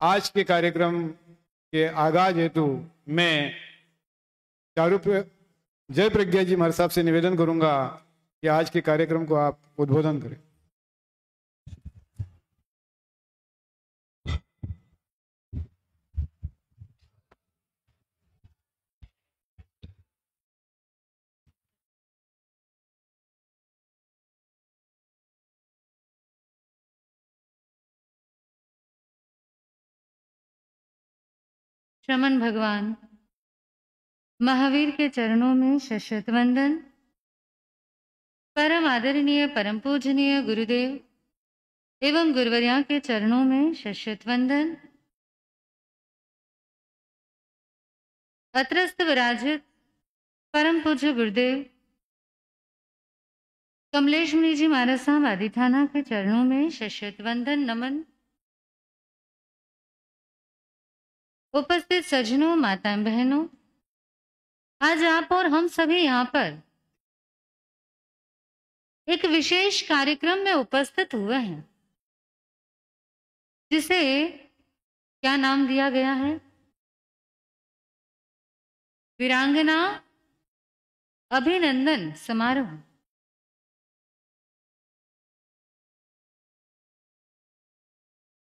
आज के कार्यक्रम के आगाज हेतु मैं जय प्रज्ञा जी महाराज साहब से निवेदन करूंगा कि आज के कार्यक्रम को आप उद्बोधन करें। श्रमण भगवान महावीर के चरणों में शत वंदन। परम आदरणीय परम पूजनीय गुरुदेव एवं गुरुवर्या के चरणों में शत वंदन। अत्रस्त विराजित परम पूज्य गुरुदेव कमलेश मुनि जी महाराज साहब आदि थाना के चरणों में शत वंदन नमन। उपस्थित सज्जनों, माताएं, बहनों, आज आप और हम सभी यहाँ पर एक विशेष कार्यक्रम में उपस्थित हुए हैं, जिसे क्या नाम दिया गया है? वीरांगना अभिनंदन समारोह।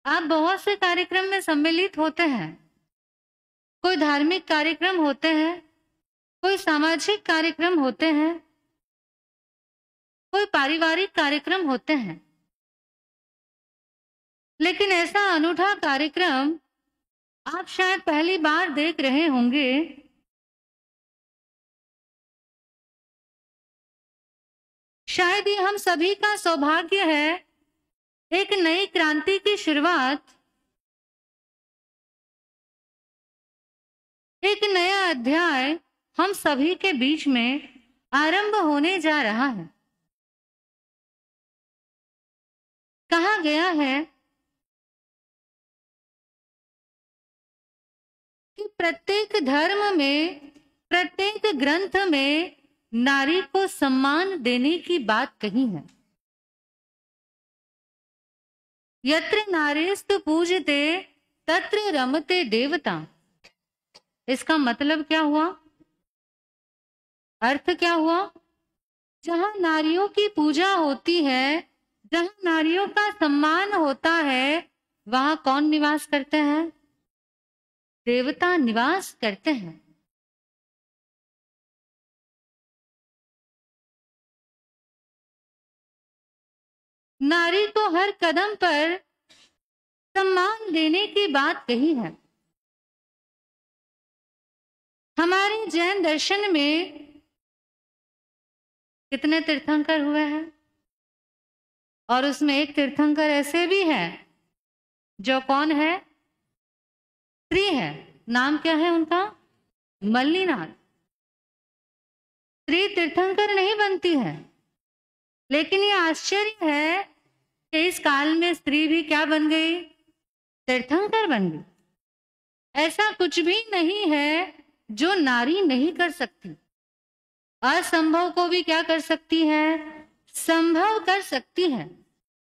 आप बहुत से कार्यक्रम में सम्मिलित होते हैं। कोई धार्मिक कार्यक्रम होते हैं, कोई सामाजिक कार्यक्रम होते हैं, कोई पारिवारिक कार्यक्रम होते हैं, लेकिन ऐसा अनूठा कार्यक्रम आप शायद पहली बार देख रहे होंगे। शायद ये हम सभी का सौभाग्य है, एक नई क्रांति की शुरुआत, एक नया अध्याय हम सभी के बीच में आरंभ होने जा रहा है। कहा गया है कि प्रत्येक धर्म में, प्रत्येक ग्रंथ में नारी को सम्मान देने की बात कही है। यत्र नारीस्तु पूज्यते तत्र रमते देवता। इसका मतलब क्या हुआ? अर्थ क्या हुआ? जहां नारियों की पूजा होती है, जहां नारियों का सम्मान होता है, वहां कौन निवास करते हैं? देवता निवास करते हैं। नारी को हर कदम पर सम्मान देने की बात कही है। हमारे जैन दर्शन में कितने तीर्थंकर हुए हैं, और उसमें एक तीर्थंकर ऐसे भी है जो कौन है? स्त्री है। नाम क्या है उनका? मल्लीनाथ। स्त्री तीर्थंकर नहीं बनती है, लेकिन ये आश्चर्य है कि इस काल में स्त्री भी क्या बन गई? तीर्थंकर बन गई। ऐसा कुछ भी नहीं है जो नारी नहीं कर सकती। असंभव को भी क्या कर सकती है? संभव कर सकती है।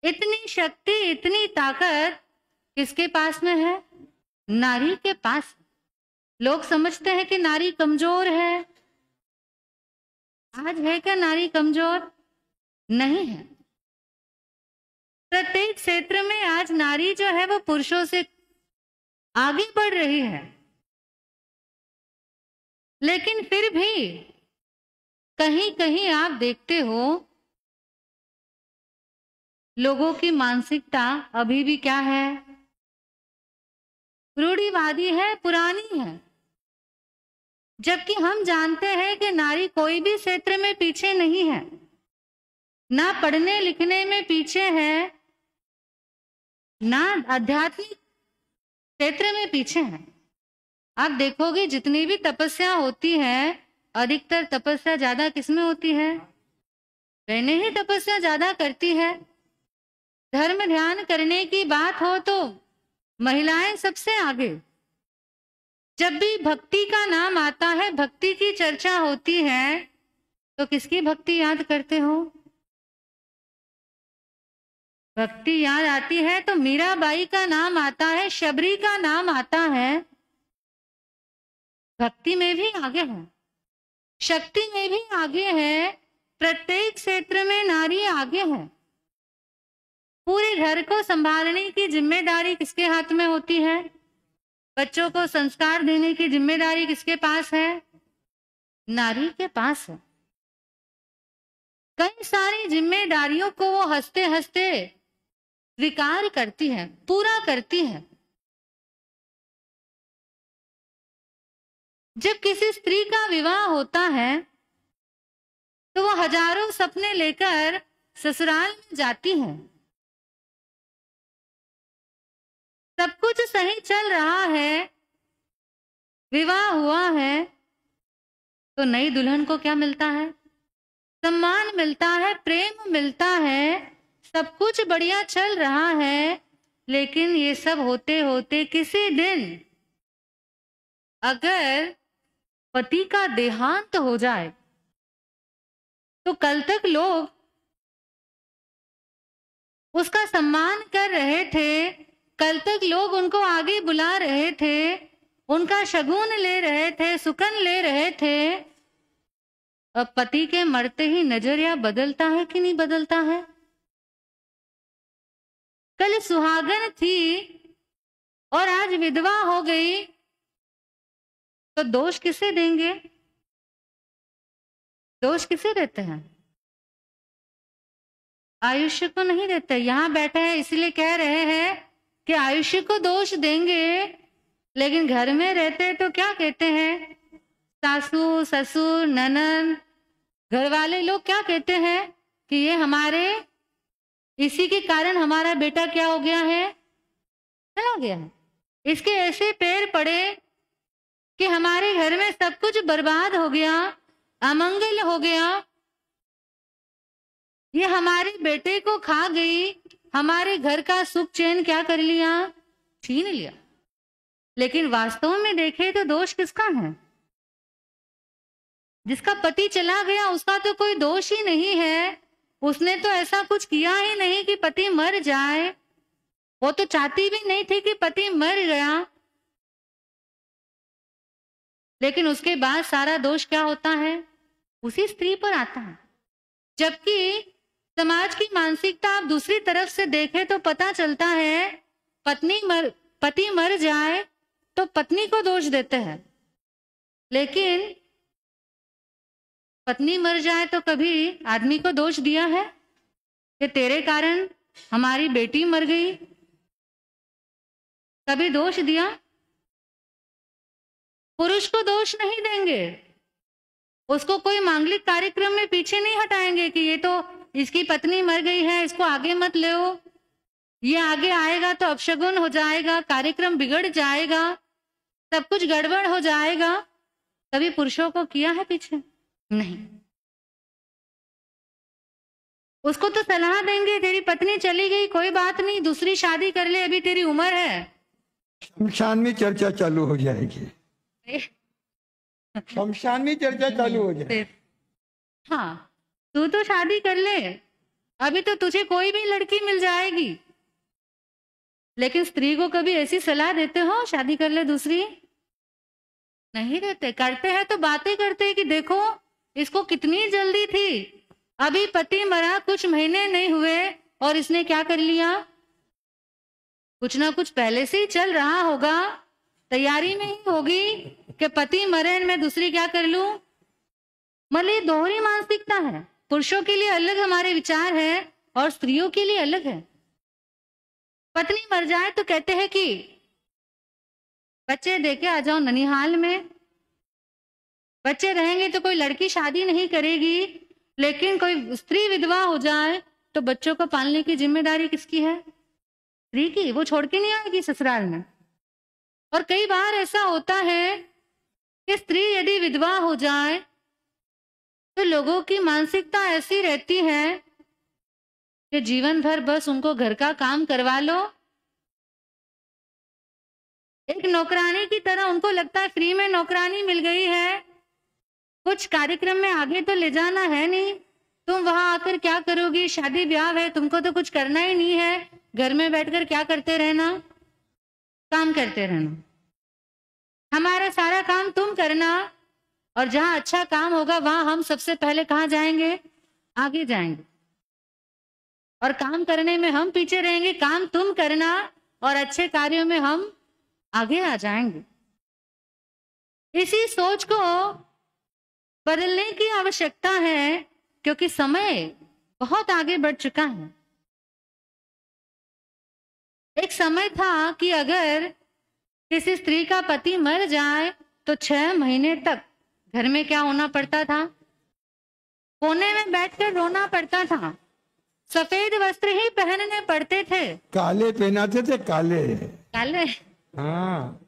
इतनी शक्ति, इतनी ताकत किसके पास में है? नारी के पास। लोग समझते हैं कि नारी कमजोर है। आज है क्या नारी कमजोर? नहीं है। प्रत्येक क्षेत्र में आज नारी जो है वो पुरुषों से आगे बढ़ रही है, लेकिन फिर भी कहीं कहीं आप देखते हो लोगों की मानसिकता अभी भी क्या है? रूढ़िवादी है, पुरानी है। जबकि हम जानते हैं कि नारी कोई भी क्षेत्र में पीछे नहीं है, ना पढ़ने लिखने में पीछे है, ना आध्यात्मिक क्षेत्र में पीछे है। आप देखोगे जितनी भी तपस्या होती है, अधिकतर तपस्या ज्यादा किसमें होती है? बहनें ही तपस्या ज्यादा करती है। धर्म ध्यान करने की बात हो तो महिलाएं सबसे आगे। जब भी भक्ति का नाम आता है, भक्ति की चर्चा होती है, तो किसकी भक्ति याद करते हो? भक्ति याद आती है तो मीराबाई का नाम आता है, शबरी का नाम आता है। भक्ति में भी आगे है, शक्ति में भी आगे है, प्रत्येक क्षेत्र में नारी आगे है। पूरे घर को संभालने की जिम्मेदारी किसके हाथ में होती है? बच्चों को संस्कार देने की जिम्मेदारी किसके पास है? नारी के पास है। कई सारी जिम्मेदारियों को वो हंसते हंसते स्वीकार करती है, पूरा करती है। जब किसी स्त्री का विवाह होता है तो वो हजारों सपने लेकर ससुराल में जाती है। सब कुछ सही चल रहा है, विवाह हुआ है, तो नई दुल्हन को क्या मिलता है? सम्मान मिलता है, प्रेम मिलता है, सब कुछ बढ़िया चल रहा है। लेकिन ये सब होते होते किसी दिन अगर पति का देहांत हो जाए तो कल तक लोग उसका सम्मान कर रहे थे, कल तक लोग उनको आगे बुला रहे थे, उनका शगुन ले रहे थे, सुकन ले रहे थे। अब पति के मरते ही नजरिया बदलता है कि नहीं बदलता है? कल सुहागन थी और आज विधवा हो गई, तो दोष किसे देंगे? दोष किसे देते हैं? आयुष्य को नहीं देते। यहां बैठे हैं इसलिए कह रहे हैं कि आयुष्य को दोष देंगे, लेकिन घर में रहते तो क्या कहते हैं? सासू ससुर ननद घर वाले लोग क्या कहते हैं कि ये हमारे इसी के कारण हमारा बेटा क्या हो गया है? चला गया है। इसके ऐसे पैर पड़े कि हमारे घर में सब कुछ बर्बाद हो गया, अमंगल हो गया, ये हमारे बेटे को खा गई, हमारे घर का सुख चैन क्या कर लिया? छीन लिया। लेकिन वास्तव में देखे तो दोष किसका है? जिसका पति चला गया उसका तो कोई दोष ही नहीं है। उसने तो ऐसा कुछ किया ही नहीं कि पति मर जाए, वो तो चाहती भी नहीं थी कि पति मर गया। लेकिन उसके बाद सारा दोष क्या होता है? उसी स्त्री पर आता है। जबकि समाज की मानसिकता आप दूसरी तरफ से देखें तो पता चलता है पति मर जाए तो पत्नी को दोष देते हैं, लेकिन पत्नी मर जाए तो कभी आदमी को दोष दिया है कि तेरे कारण हमारी बेटी मर गई? कभी दोष दिया? पुरुष को दोष नहीं देंगे, उसको कोई मांगलिक कार्यक्रम में पीछे नहीं हटाएंगे कि ये तो इसकी पत्नी मर गई है, इसको आगे मत ले, ये आगे आएगा तो अपशगुन हो जाएगा, कार्यक्रम बिगड़ जाएगा, सब कुछ गड़बड़ हो जाएगा। कभी पुरुषों को किया है पीछे? नहीं। उसको तो सलाह देंगे तेरी पत्नी चली गई, कोई बात नहीं, दूसरी शादी कर ले, अभी तेरी उम्र है। शमशान में चर्चा चालू हो जाएगी, शमशान में चर्चा चालू हो जाएगी। हाँ, तू तो शादी कर ले, अभी तो तुझे कोई भी लड़की मिल जाएगी। लेकिन स्त्री को कभी ऐसी सलाह देते हो शादी कर ले दूसरी? नहीं देते। करते हैं तो बातें करते हैं कि देखो इसको कितनी जल्दी थी, अभी पति मरा कुछ महीने नहीं हुए और इसने क्या कर लिया? कुछ ना कुछ पहले से ही चल रहा होगा, तैयारी में ही होगी कि पति मरे मैं दूसरी क्या कर लूं। मतलब दोहरी मानसिकता है। पुरुषों के लिए अलग हमारे विचार है और स्त्रियों के लिए अलग है। पत्नी मर जाए तो कहते हैं कि बच्चे देके आ जाओ ननिहाल में, बच्चे रहेंगे तो कोई लड़की शादी नहीं करेगी, लेकिन कोई स्त्री विधवा हो जाए तो बच्चों को पालने की जिम्मेदारी किसकी है? स्त्री की। वो छोड़ के नहीं आएगी ससुराल में। और कई बार ऐसा होता है कि स्त्री यदि विधवा हो जाए तो लोगों की मानसिकता ऐसी रहती है कि जीवन भर बस उनको घर का काम करवा लो, एक नौकरानी की तरह उनको लगता है फ्री में नौकरानी मिल गई है, कुछ कार्यक्रम में आगे तो ले जाना है नहीं, तुम वहां आकर क्या करोगी? शादी ब्याह है, तुमको तो कुछ करना ही नहीं है, घर में बैठकर क्या करते रहना? काम करते रहना, हमारा सारा काम तुम करना, और जहां अच्छा काम होगा वहां हम सबसे पहले कहां जाएंगे? आगे जाएंगे, और काम करने में हम पीछे रहेंगे। काम तुम करना और अच्छे कार्यों में हम आगे आ जाएंगे। इसी सोच को बदलने की आवश्यकता है, क्योंकि समय बहुत आगे बढ़ चुका है। एक समय था कि अगर किसी स्त्री का पति मर जाए तो 6 महीने तक घर में क्या होना पड़ता था? कोने में बैठकर रोना पड़ता था। सफेद वस्त्र ही पहनने पड़ते थे। काले पहनाते थे, काले। काले? हाँ।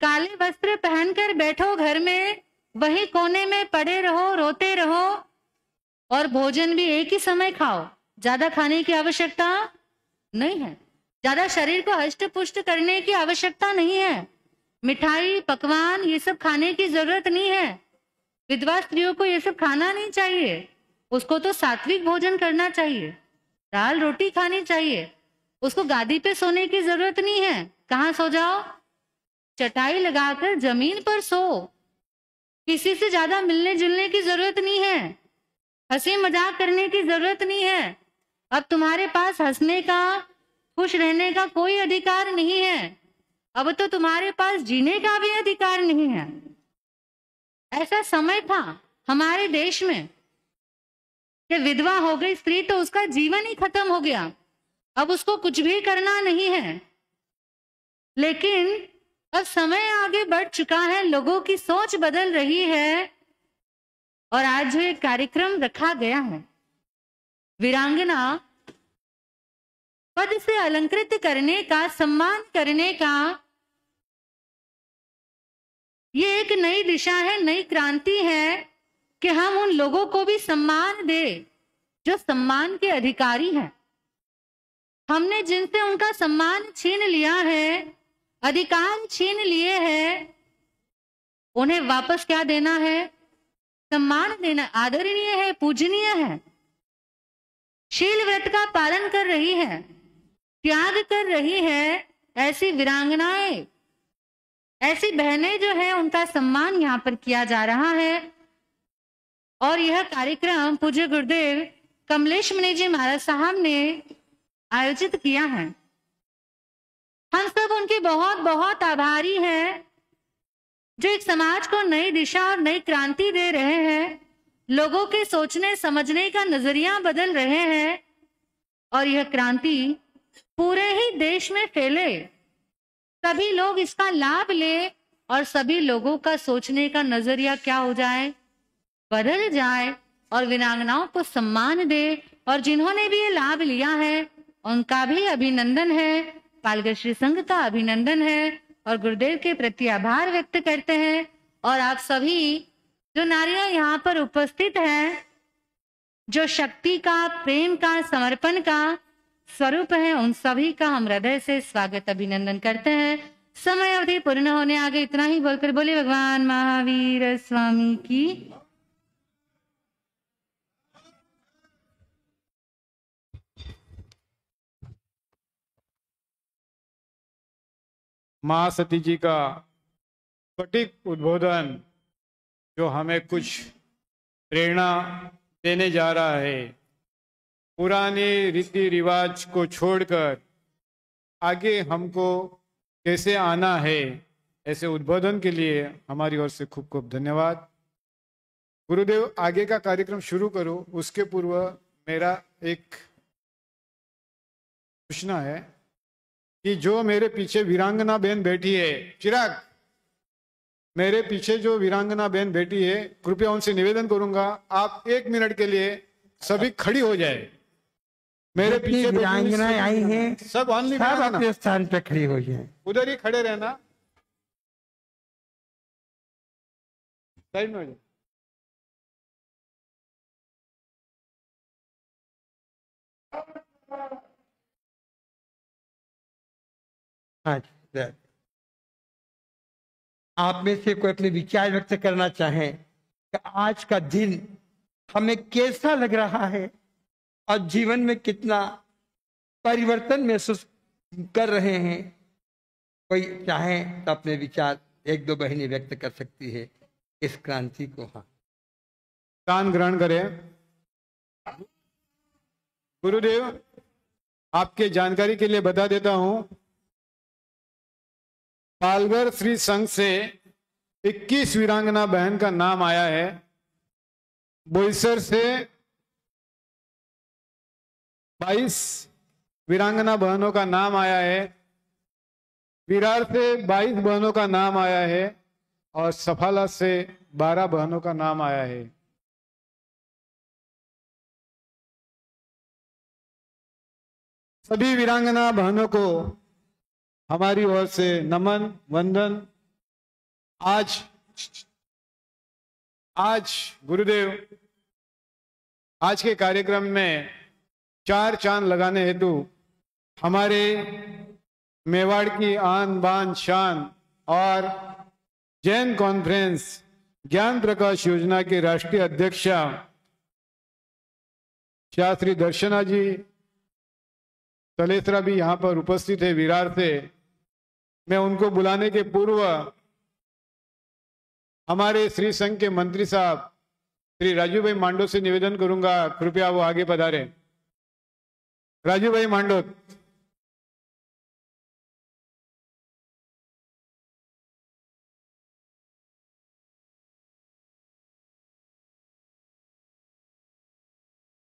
काले वस्त्र पहनकर बैठो घर में, वही कोने में पड़े रहो, रोते रहो, और भोजन भी एक ही समय खाओ। ज्यादा खाने की आवश्यकता नहीं है, ज्यादा शरीर को हष्ट पुष्ट करने की आवश्यकता नहीं है। मिठाई, पकवान, ये सब खाने की जरूरत नहीं है। विधवा स्त्रियों को ये सब खाना नहीं चाहिए, उसको तो सात्विक भोजन करना चाहिए, दाल रोटी खानी चाहिए। उसको गादी पे सोने की जरूरत नहीं है। कहाँ सो जाओ? चटाई लगाकर जमीन पर सो। किसी से ज्यादा मिलने जुलने की जरूरत नहीं है, हंसी मजाक करने की जरूरत नहीं है। अब तुम्हारे पास हंसने का, खुश रहने का कोई अधिकार नहीं है। अब तो तुम्हारे पास जीने का भी अधिकार नहीं है। ऐसा समय था हमारे देश में कि विधवा हो गई स्त्री तो उसका जीवन ही खत्म हो गया, अब उसको कुछ भी करना नहीं है। लेकिन अब समय आगे बढ़ चुका है, लोगों की सोच बदल रही है, और आज जो एक कार्यक्रम रखा गया है, वीरांगना पद से अलंकृत करने का, सम्मान करने का, ये एक नई दिशा है, नई क्रांति है कि हम उन लोगों को भी सम्मान दे जो सम्मान के अधिकारी हैं। हमने जिनसे उनका सम्मान छीन लिया है, अधिकार छीन लिए हैं, उन्हें वापस क्या देना है? सम्मान देना। आदरणीय है, पूजनीय है, शील व्रत का पालन कर रही है, त्याग कर रही है, ऐसी वीरांगनाएं, ऐसी बहनें जो है, उनका सम्मान यहाँ पर किया जा रहा है। और यह कार्यक्रम पूज्य गुरुदेव कमलेश मुनि जी महाराज साहब ने आयोजित किया है। हम सब उनके बहुत बहुत आभारी हैं, जो एक समाज को नई दिशा और नई क्रांति दे रहे हैं, लोगों के सोचने समझने का नजरिया बदल रहे हैं, और यह क्रांति पूरे ही देश में फैले, सभी लोग इसका लाभ ले, और सभी लोगों का सोचने का नजरिया क्या हो जाए? बदल जाए, और वीरांगनाओं को सम्मान दे। और जिन्होंने भी ये लाभ लिया है उनका भी अभिनंदन है, पालगढ़ श्री संघ का अभिनंदन है, और गुरुदेव के प्रति आभार व्यक्त करते हैं। और आप सभी जो नारियां यहाँ पर उपस्थित हैं, जो शक्ति का, प्रेम का, समर्पण का स्वरूप है, उन सभी का हम हृदय से स्वागत अभिनंदन करते हैं। समय अवधि पूर्ण होने आगे इतना ही बोलकर बोले भगवान महावीर स्वामी की। माँ सती जी का स्फटिक उद्बोधन जो हमें कुछ प्रेरणा देने जा रहा है, पुराने रीति रिवाज को छोड़कर आगे हमको कैसे आना है, ऐसे उद्बोधन के लिए हमारी ओर से खूब खूब धन्यवाद। गुरुदेव, आगे का कार्यक्रम शुरू करो उसके पूर्व मेरा एक सूचना है कि जो मेरे पीछे वीरांगना बहन बैठी है, चिराग, मेरे पीछे जो वीरांगना बहन बैठी है, कृपया उनसे निवेदन करूंगा आप 1 मिनट के लिए सभी खड़ी हो जाए। मेरे पीछे वीरांगनाएं आई हैं, सब ऑनली सब अपने स्थान पे खड़ी हो जाए। उधर ही खड़े रहना, साइड में हो जाए। हाँ, आप में से कोई अपने विचार व्यक्त करना चाहें कि आज का दिन हमें कैसा लग रहा है और जीवन में कितना परिवर्तन महसूस कर रहे हैं? कोई चाहे तो अपने विचार 1-2 बहनें व्यक्त कर सकती है इस क्रांति को। हाँ, दान ग्रहण करें। गुरुदेव, आपके जानकारी के लिए बता देता हूं, पालगढ़ श्री संघ से 21 वीरांगना बहन का नाम आया है, बोईसर से 22 वीरांगना बहनों का नाम आया है, विरार से 22 बहनों का नाम आया है और सफाला से 12 बहनों का नाम आया है। सभी वीरांगना बहनों को हमारी ओर से नमन वंदन। आज गुरुदेव आज के कार्यक्रम में 4 चांद लगाने हेतु हमारे मेवाड़ की आन बान शान और जैन कॉन्फ्रेंस ज्ञान प्रकाश योजना के राष्ट्रीय अध्यक्ष शास्त्री दर्शना जी तलेसरा भी यहाँ पर उपस्थित है विरार से। मैं उनको बुलाने के पूर्व हमारे श्री संघ के मंत्री साहब श्री राजू भाई मांडो से निवेदन करूंगा, कृपया वो आगे पधारे। राजू भाई मांडो।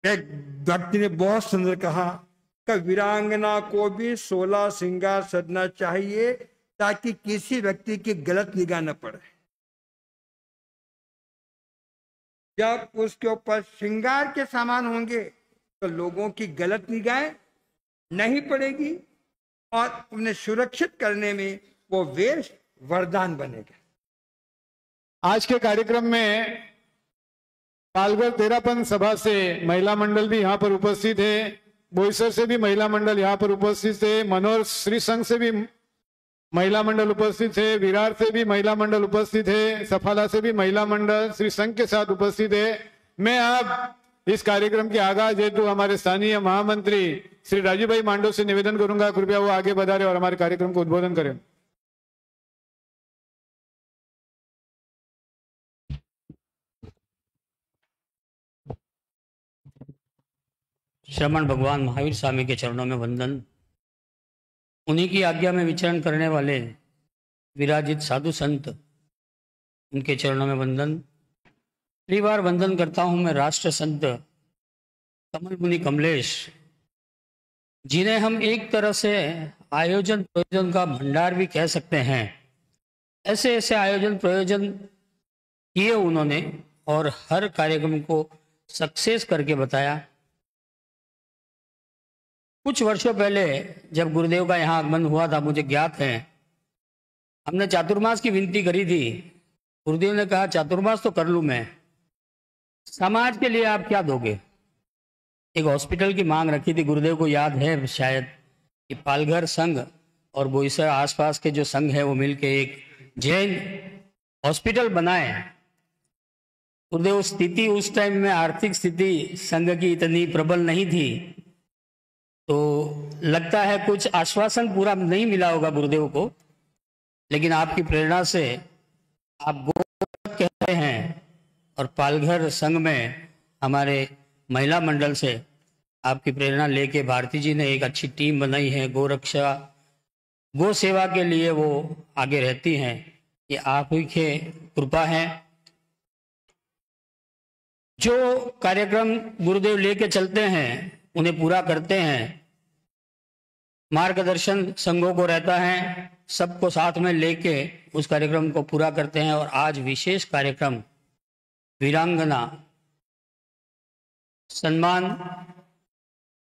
एक व्यक्ति ने बहुत सुंदर कहा कि वीरांगना को भी 16 श्रृंगार सजना चाहिए ताकि किसी व्यक्ति की गलत निगाह न पड़े। जब उसके ऊपर श्रृंगार के सामान होंगे तो लोगों की गलत निगाह नहीं पड़ेगी और उन्हें सुरक्षित करने में वो वेश वरदान बनेगा। आज के कार्यक्रम में पालघर तेरापन सभा से महिला मंडल भी यहाँ पर उपस्थित है, बोईसर से भी महिला मंडल यहाँ पर उपस्थित है, मनोर श्री संघ से भी महिला मंडल उपस्थित है, विरार से भी महिला मंडल उपस्थित है, सफाला से भी महिला मंडल श्री संघ के साथ उपस्थित है। मैं अब इस कार्यक्रम के आगाज हेतु हमारे स्थानीय महामंत्री श्री राजू भाई मांडो से निवेदन करूंगा, कृपया वो आगे बढ़ारे और हमारे कार्यक्रम को उद्बोधन करें। श्रमण भगवान महावीर स्वामी के चरणों में वंदन। उन्हीं की आज्ञा में विचरण करने वाले विराजित साधु संत, उनके चरणों में वंदन। पहली बार वंदन करता हूं मैं राष्ट्र संत कमल मुनि कमलेश, जिन्हें हम एक तरह से आयोजन प्रयोजन का भंडार भी कह सकते हैं। ऐसे ऐसे आयोजन प्रयोजन किए उन्होंने और हर कार्यक्रम को सक्सेस करके बताया। कुछ वर्षों पहले जब गुरुदेव का यहाँ आगमन हुआ था, मुझे ज्ञात है, हमने चातुर्मास की विनती करी थी। गुरुदेव ने कहा चातुर्मास तो कर लूँ मैं, समाज के लिए आप क्या दोगे। एक हॉस्पिटल की मांग रखी थी, गुरुदेव को याद है शायद, कि पालघर संघ और बोईसर आसपास के जो संघ है वो मिलके एक जैन हॉस्पिटल बनाए। गुरुदेव स्थिति उस टाइम में आर्थिक स्थिति संघ की इतनी प्रबल नहीं थी, तो लगता है कुछ आश्वासन पूरा नहीं मिला होगा गुरुदेव को, लेकिन आपकी प्रेरणा से आप गो कहते हैं और पालघर संघ में हमारे महिला मंडल से आपकी प्रेरणा लेके भारती जी ने एक अच्छी टीम बनाई है। गो रक्षा गो सेवा के लिए वो आगे रहती हैं, ये आप ही के कृपा है। जो कार्यक्रम गुरुदेव लेके चलते हैं उन्हें पूरा करते हैं, मार्गदर्शन संघों को रहता है, सबको साथ में लेके उस कार्यक्रम को पूरा करते हैं। और आज विशेष कार्यक्रम वीरांगना सम्मान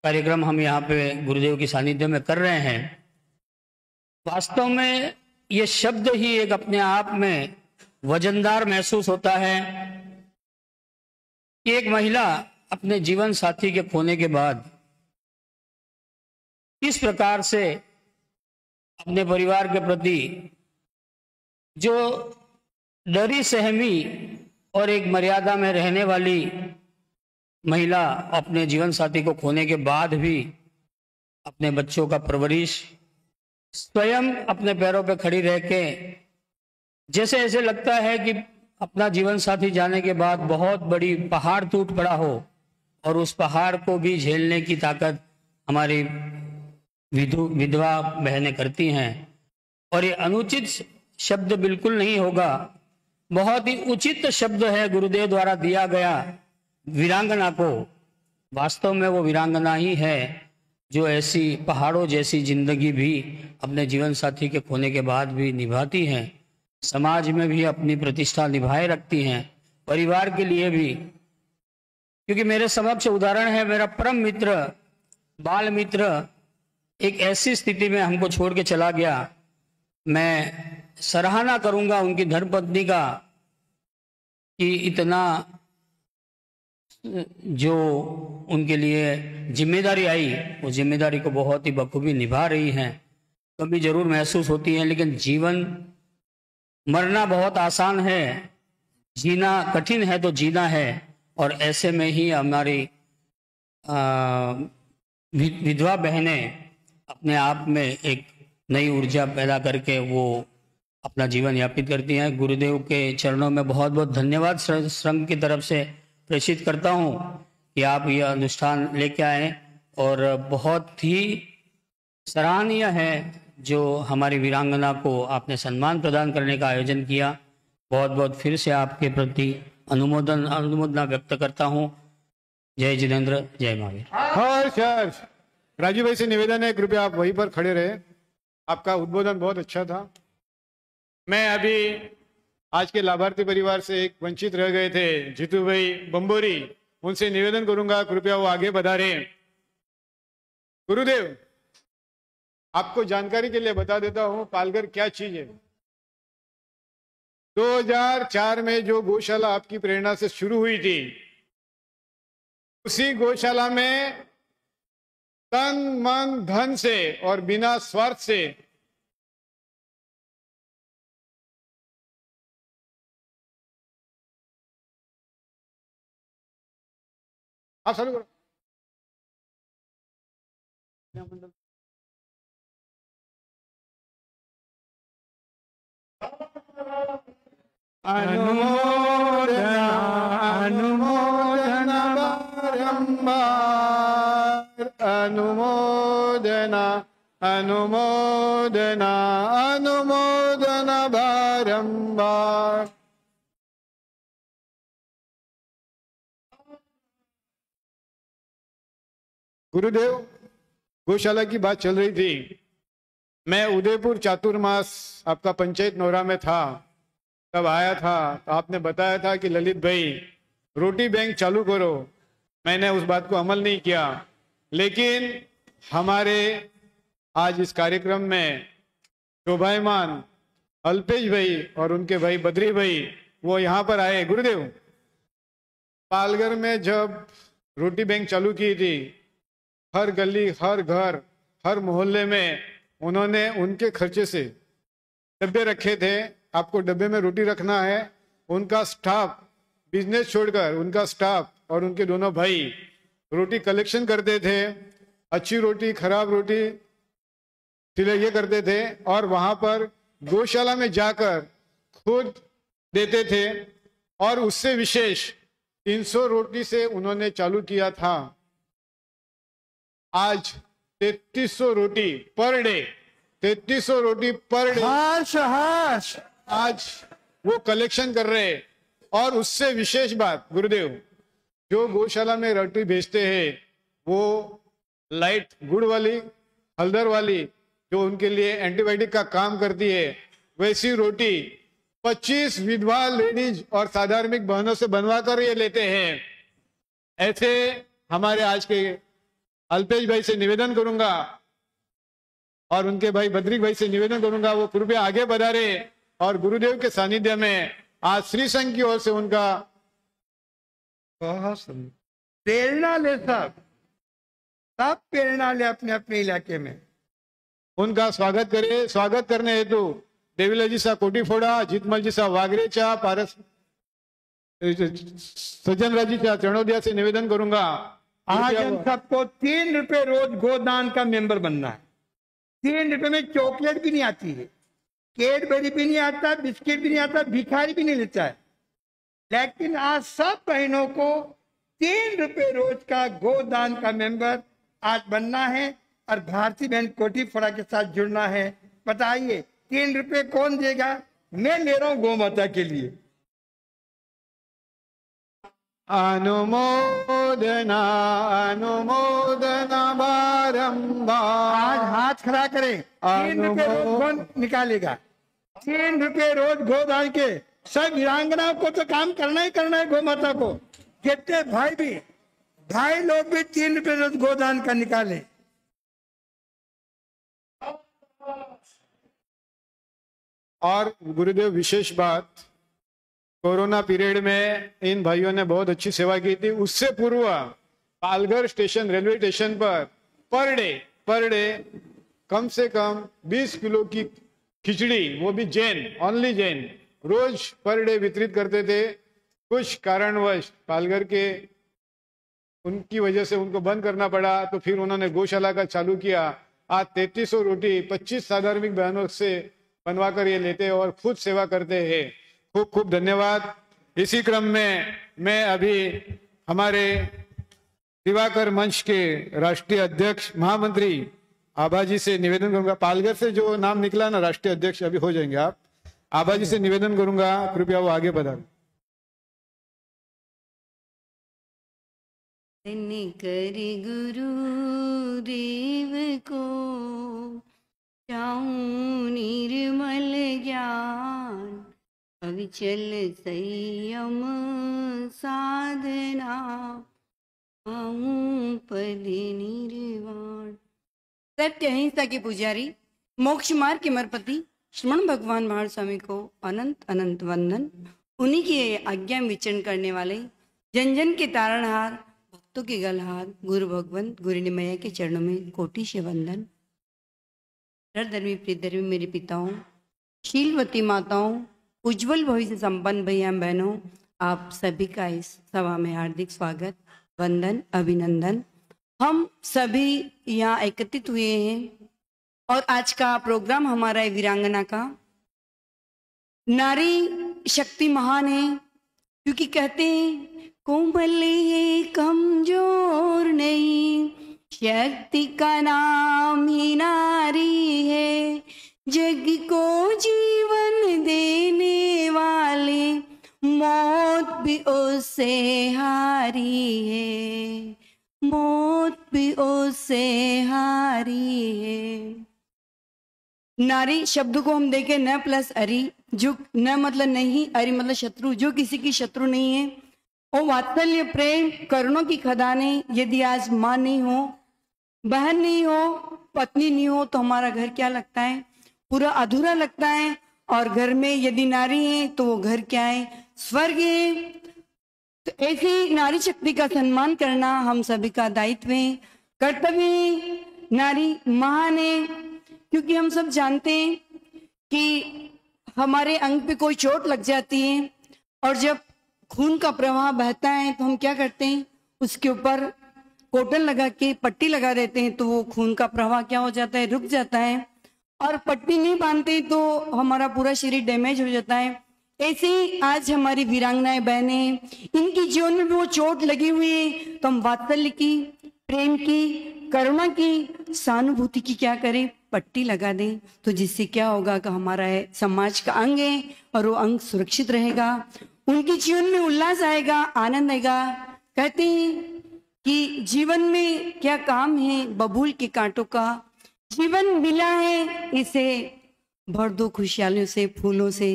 कार्यक्रम हम यहाँ पे गुरुदेव की सानिध्य में कर रहे हैं। वास्तव में ये शब्द ही एक अपने आप में वजनदार महसूस होता है कि एक महिला अपने जीवन साथी के खोने के बाद किस प्रकार से अपने परिवार के प्रति जो डरी सहमी और एक मर्यादा में रहने वाली महिला अपने जीवन साथी को खोने के बाद भी अपने बच्चों का परवरिश स्वयं अपने पैरों पे खड़ी रह के, जैसे ऐसे लगता है कि अपना जीवन साथी जाने के बाद बहुत बड़ी पहाड़ टूट पड़ा हो और उस पहाड़ को भी झेलने की ताकत हमारी विधवा बहनें करती हैं। और ये अनुचित शब्द बिल्कुल नहीं होगा, बहुत ही उचित शब्द है गुरुदेव द्वारा दिया गया वीरांगना को। वास्तव में वो वीरांगना ही है जो ऐसी पहाड़ों जैसी जिंदगी भी अपने जीवन साथी के खोने के बाद भी निभाती हैं, समाज में भी अपनी प्रतिष्ठा निभाए रखती हैं, परिवार के लिए भी। क्योंकि मेरे समक्ष उदाहरण है, मेरा परम मित्र, बाल मित्र एक ऐसी स्थिति में हमको छोड़ के चला गया। मैं सराहना करूंगा उनकी धर्मपत्नी का कि इतना जो उनके लिए जिम्मेदारी आई, वो जिम्मेदारी को बहुत ही बखूबी निभा रही हैं। कभी जरूर महसूस होती है, लेकिन जीवन मरना बहुत आसान है, जीना कठिन है तो जीना है। और ऐसे में ही हमारी विधवा बहनें अपने आप में एक नई ऊर्जा पैदा करके वो अपना जीवन यापित करती हैं। गुरुदेव के चरणों में बहुत बहुत धन्यवाद संघ की तरफ से प्रेषित करता हूँ कि आप यह अनुष्ठान लेके आए, और बहुत ही सराहनीय है जो हमारी वीरांगना को आपने सम्मान प्रदान करने का आयोजन किया। बहुत बहुत फिर से आपके प्रति अनुमोदना व्यक्त करता हूँ। जय जिनेंद्र, जय महावीर। हर्ष हर्ष। राजू भाई से निवेदन है, कृपया आप वहीं पर खड़े रहे। आपका उद्बोधन बहुत अच्छा था। मैं अभी आज के लाभार्थी परिवार से एक वंचित रह गए थे, जीतू भाई बंबोरी, उनसे निवेदन करूंगा कृपया वो आगे बढ़ारे। गुरुदेव, आपको जानकारी के लिए बता देता हूं पालघर क्या चीज है। 2004 में जो गौशाला आपकी प्रेरणा से शुरू हुई थी, उसी गौशाला में तन मन धन से और बिना स्वार्थ से आप चालू करो। अनुमोदना अनुमोदना बारंबार, अनुमोदना अनुमोदना अनुमोदना बारंबार। गुरुदेव, गौशाला की बात चल रही थी। मैं उदयपुर चातुर्मास आपका पंचायत नौरा में था, तब आया था तो आपने बताया था कि ललित भाई रोटी बैंक चालू करो। मैंने उस बात को अमल नहीं किया, लेकिन हमारे आज इस कार्यक्रम में शोभायमान अल्पेश भाई और उनके भाई बद्री भाई वो यहाँ पर आए। गुरुदेव, पालघर में जब रोटी बैंक चालू की थी, हर गली, हर घर, हर मोहल्ले में उन्होंने उनके खर्चे से डब्बे रखे थे। आपको डब्बे में रोटी रखना है। उनका स्टाफ, बिजनेस छोड़कर उनका स्टाफ और उनके दोनों भाई रोटी कलेक्शन करते थे। अच्छी रोटी, खराब रोटी ये करते थे और वहां पर गौशाला में जाकर खुद देते थे। और उससे विशेष 300 रोटी से उन्होंने चालू किया था। आज 3300 रोटी पर डे, 3300 रोटी पर डे आज वो कलेक्शन कर रहे। और उससे विशेष बात गुरुदेव, जो गौशाला में रोटी बेचते हैं वो लाइट गुड़ वाली, हल्दर वाली, जो उनके लिए एंटीबायोटिक का काम करती है, वैसी रोटी 25 विधवा लेडीज और साधार्मिक बहनों से बनवा कर ये लेते हैं। ऐसे हमारे आज के अल्पेश भाई से निवेदन करूंगा और उनके भाई बद्री भाई से निवेदन करूंगा वो कृपया आगे बढ़ारे और गुरुदेव के सानिध्य में आज श्री संघ की ओर से उनका प्रेरणा ले। सब प्रेरणा ले अपने अपने इलाके में, उनका स्वागत करे। स्वागत करने हेतु देवीला जी सा कोटी फोड़ा, जीतमल जी सा वागरेचा, पारस सज्जन राजी सा चरणोदिया से निवेदन करूंगा। आज हम सबको 3 रुपए रोज गोदान का मेंबर बनना है। 3 रुपए में चॉकलेट भी नहीं आती है, कैडबरी भी नहीं आता, बिस्किट भी नहीं आता, भिखारी भी नहीं लेता है। लेकिन आज सब बहनों को 3 रुपए रोज का गोदान का मेंबर आज बनना है और भारती बहन कोटी फोड़ा के साथ जुड़ना है। बताइए 3 रुपए कौन देगा? मैं ले रहा हूं गौ माता के लिए। अनुमोदना अनुमोदना अनुमोदना बारंबार। आज हाथ खड़ा करे, 3 रुपए रोज गोद निकालेगा, 3 रुपए रोज गोदान के। सब वीरांगनाओं को तो काम करना ही करना है, गौ माता को। कितने भाई लोग भी 3 रुपए रोज गोदान का निकाले। और गुरुदेव विशेष बात, कोरोना पीरियड में इन भाइयों ने बहुत अच्छी सेवा की थी। उससे पूर्व पालघर स्टेशन, रेलवे स्टेशन पर डे कम से कम 20 किलो की खिचड़ी, वो भी जैन, ओनली जैन, रोज पर डे वितरित करते थे। कुछ कारणवश पालघर के उनकी वजह से उनको बंद करना पड़ा, तो फिर उन्होंने गौशाला का चालू किया। आज 3300 रोटी 25 साधार्मिक बहनों से बनवाकर ये लेते और खुद सेवा करते हैं। खूब खूब धन्यवाद। इसी क्रम में मैं अभी हमारे दिवाकर मंच के राष्ट्रीय अध्यक्ष महामंत्री आबाजी से निवेदन करूंगा, पालघर से जो नाम निकला ना राष्ट्रीय अध्यक्ष, अभी हो जाएंगे आप। आबाजी से निवेदन करूंगा, कृपया वो आगे बढ़ाएं। करी गुरु देव को चाहूं निर्मल ज्ञान, अविचल संयम साधना, पाऊं पद निर्वाण। सत्य अहिंसा के पुजारी, मोक्ष मार्ग के मरपति श्रमण भगवान महावीर स्वामी को अनंत अनंत वंदन। उन्हीं की आज्ञा में विचरण करने वाले जन जन के तारणहार, भक्तों के गलहार गुरु भगवंत गुरुनी मैया के चरणों में कोटि से वंदन। धर्मी प्रियधर्मी मेरे पिताओं, शीलवती माताओं, उज्जवल भविष्य संपन्न भैया बहनों, आप सभी का इस सभा में हार्दिक स्वागत, वंदन, अभिनंदन। हम सभी यहाँ एकत्रित हुए हैं और आज का प्रोग्राम हमारा है वीरांगना का। नारी शक्ति महान है, क्योंकि कहते हैं कोमल है कमजोर नहीं, शक्ति का नाम ही नारी है। जग को जीवन देने वाले, मौत भी उससे हारी है, मौत भी उससे हारी है। नारी शब्द को हम देखें न प्लस अरि, जो न मतलब नहीं, अरि मतलब शत्रु, जो किसी की शत्रु नहीं है। और वात्सल्य प्रेम करुणों की खदानें, यदि आज माँ नहीं हो, बहन नहीं हो, पत्नी नहीं हो, तो हमारा घर क्या लगता है, पूरा अधूरा लगता है। और घर में यदि नारी है तो वो घर क्या है, स्वर्ग है। तो ऐसी नारी शक्ति का सम्मान करना हम सभी का दायित्व है, कर्तव्य है। नारी महान है, क्योंकि हम सब जानते हैं कि हमारे अंग पे कोई चोट लग जाती है और जब खून का प्रवाह बहता है तो हम क्या करते हैं, उसके ऊपर कॉटन लगा के पट्टी लगा देते हैं, तो वो खून का प्रवाह क्या हो जाता है, रुक जाता है। और पट्टी नहीं बांधते तो हमारा पूरा शरीर डैमेज हो जाता है। ऐसे ही आज हमारी वीरांगनाएं बहनें, इनकी जीवन में भी वो चोट लगी हुई है, तो हम वात्सल्य की, प्रेम की, करुणा की, सहानुभूति की क्या करें, पट्टी लगा दें। तो जिससे क्या होगा कि हमारा समाज का अंग है और वो अंग सुरक्षित रहेगा, उनके जीवन में उल्लास आएगा, आनंद आएगा। कहते हैं कि जीवन में क्या काम है बबूल के कांटों का, जीवन मिला है इसे भर दो खुशहालियों से, फूलों से।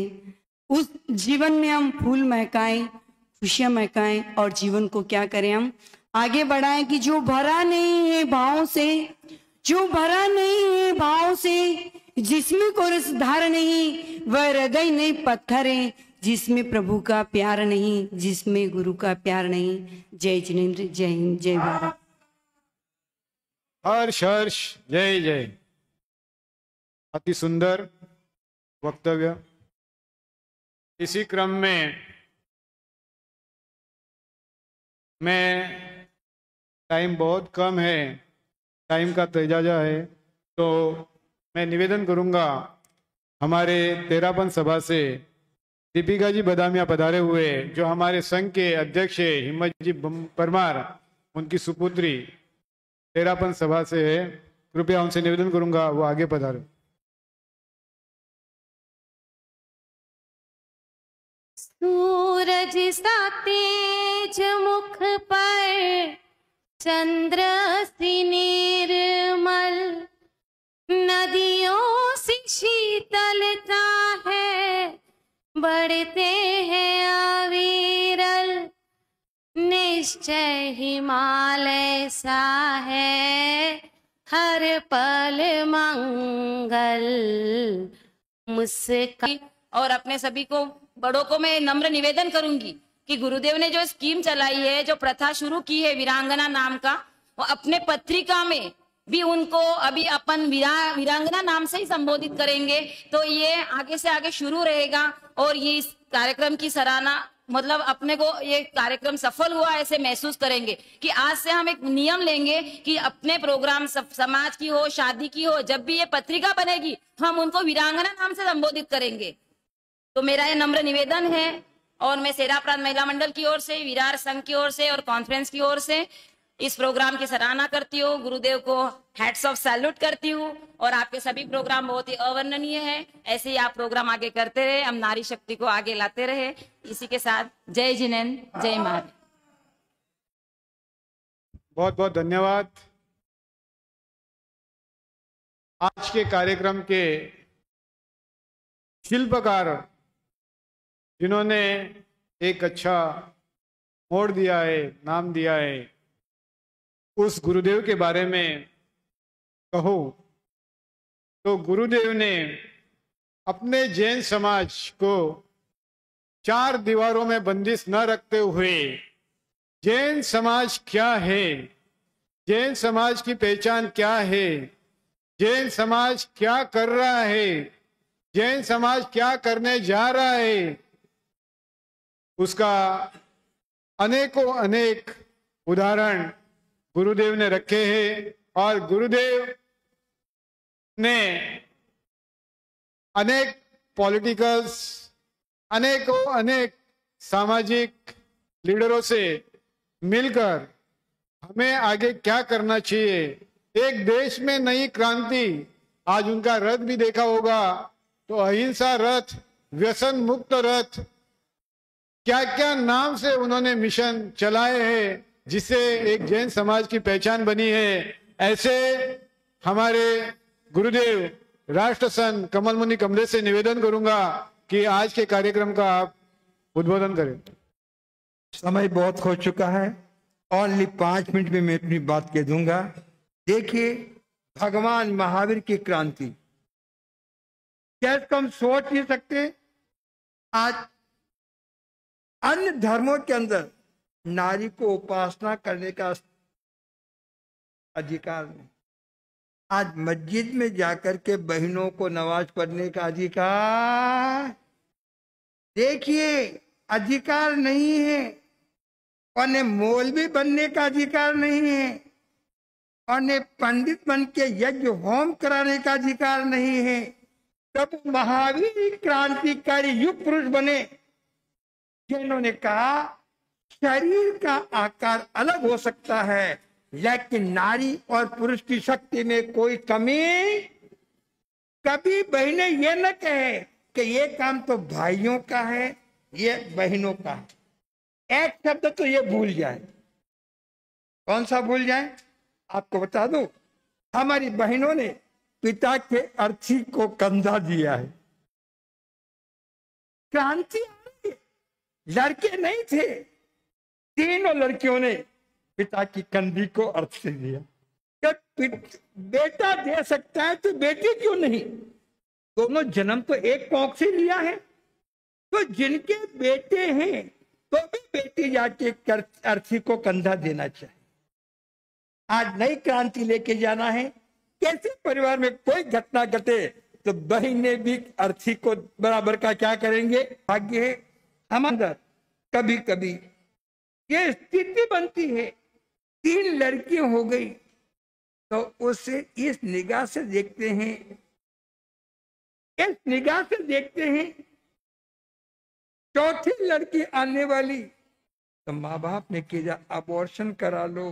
उस जीवन में हम फूल महकाएं, खुशियां महकाएं और जीवन को क्या करें, हम आगे बढ़ाएं। कि जो भरा नहीं है भावों से, जो भरा नहीं है भावों से, जिसमें कोई रसधार नहीं, वह हृदय नहीं पत्थर है। जिसमें प्रभु का प्यार नहीं, जिसमें गुरु का प्यार नहीं। जय जिनेंद्र, जय हिंद, जय भारत। हर्ष हर्ष, जय जय। अति सुंदर वक्तव्य। इसी क्रम में मैं, टाइम बहुत कम है, टाइम का तजाजा है, तो मैं निवेदन करूंगा हमारे तेरापन सभा से दीपिका जी बदामिया पधारे हुए, जो हमारे संघ के अध्यक्ष है हिम्मत जी परमार, उनकी सुपुत्री तेरापन सभा से है। कृपया उनसे निवेदन करूंगा वो आगे पधारे। सूरज सा तेज मुख पर चंद्र सी निर्मल नदियों सी शीतलता है, बढ़ते हैं अविरल निश्चय हिमालय सा है, हर पल मंगल मुस्कान। और अपने सभी को बड़ों को मैं नम्र निवेदन करूंगी कि गुरुदेव ने जो स्कीम चलाई है, जो प्रथा शुरू की है वीरांगना नाम का, वो अपने पत्रिका में भी उनको अभी अपन वीरांगना नाम से ही संबोधित करेंगे। तो ये आगे से आगे शुरू रहेगा और ये इस कार्यक्रम की सराहना, मतलब अपने को ये कार्यक्रम सफल हुआ ऐसे महसूस करेंगे कि आज से हम एक नियम लेंगे कि अपने प्रोग्राम समाज की हो, शादी की हो, जब भी ये पत्रिका बनेगी तो हम उनको वीरांगना नाम से संबोधित करेंगे। तो मेरा ये नम्र निवेदन है और मैं सेरा प्रांत महिला मंडल की ओर से, विरार संघ की ओर से और कॉन्फ्रेंस की ओर से इस प्रोग्राम की सराहना करती हूँ। गुरुदेव को हैट्स ऑफ सैल्यूट करती हूँ और आपके सभी प्रोग्राम बहुत ही अवर्णनीय है। ऐसे ही आप प्रोग्राम आगे करते रहे, हम नारी शक्ति को आगे लाते रहे। इसी के साथ जय जिनेन्द्र, जय महावीर। बहुत बहुत धन्यवाद। आज के कार्यक्रम के शिल्पकार जिन्होंने एक अच्छा मोड़ दिया है, नाम दिया है, उस गुरुदेव के बारे में कहो तो गुरुदेव ने अपने जैन समाज को 4 दीवारों में बंदिश न रखते हुए जैन समाज क्या है, जैन समाज की पहचान क्या है, जैन समाज क्या कर रहा है, जैन समाज क्या करने जा रहा है, उसका अनेकों अनेक उदाहरण गुरुदेव ने रखे हैं। और गुरुदेव ने अनेक पॉलिटिकल्स, अनेकों अनेक सामाजिक लीडरों से मिलकर हमें आगे क्या करना चाहिए, एक देश में नई क्रांति, आज उनका रथ भी देखा होगा तो अहिंसा रथ, व्यसन मुक्त रथ, क्या क्या नाम से उन्होंने मिशन चलाए हैं जिससे एक जैन समाज की पहचान बनी है। ऐसे हमारे गुरुदेव राष्ट्र संत कमल मुनि कमलेश से निवेदन करूंगा कि आज के कार्यक्रम का आप उद्बोधन करें। समय बहुत हो चुका है, ओनली 5 मिनट में मैं अपनी बात कह दूंगा। देखिए, भगवान महावीर की क्रांति कैसे हम सोच नहीं सकते। आज अन्य धर्मों के अंदर नारी को उपासना करने का अधिकार नहीं, आज मस्जिद में जाकर के बहनों को नमाज पढ़ने का अधिकार, देखिए, अधिकार नहीं है। और ने मौलवी बनने का अधिकार नहीं है, और ने पंडित बन के यज्ञ होम कराने का अधिकार नहीं है। तब महावीर क्रांतिकारी युग पुरुष बने जिन्होंने कहा शरीर का आकार अलग हो सकता है लेकिन नारी और पुरुष की शक्ति में कोई कमी। कभी बहनें ये न कहे कि ये काम तो भाइयों का है, ये बहनों का है। एक शब्द तो ये भूल जाए। कौन सा भूल जाए? आपको बता दूं, हमारी बहनों ने पिता के अर्थी को कंधा दिया है। क्रांति आ रही, लड़के नहीं थे, तीनों लड़कियों ने पिता की कंधी को अर्थ से दिया। बेटा दे सकता है तो बेटी क्यों नहीं? दोनों जन्म तो एक कोख से लिया है। तो जिनके बेटे हैं तो भी बेटी जाके अर्थी को कंधा देना चाहिए। आज नई क्रांति लेके जाना है। कैसे परिवार में कोई घटना घटे तो बहनें भी अर्थी को बराबर का क्या करेंगे? भाग्य है हम अंदर। कभी कभी ये स्थिति बनती है, 3 लड़कियां हो गई तो उसे इस निगाह से देखते हैं, इस निगाह से देखते हैं। चौथी लड़की आने वाली तो माँ बाप ने किया अबॉर्शन करा लो,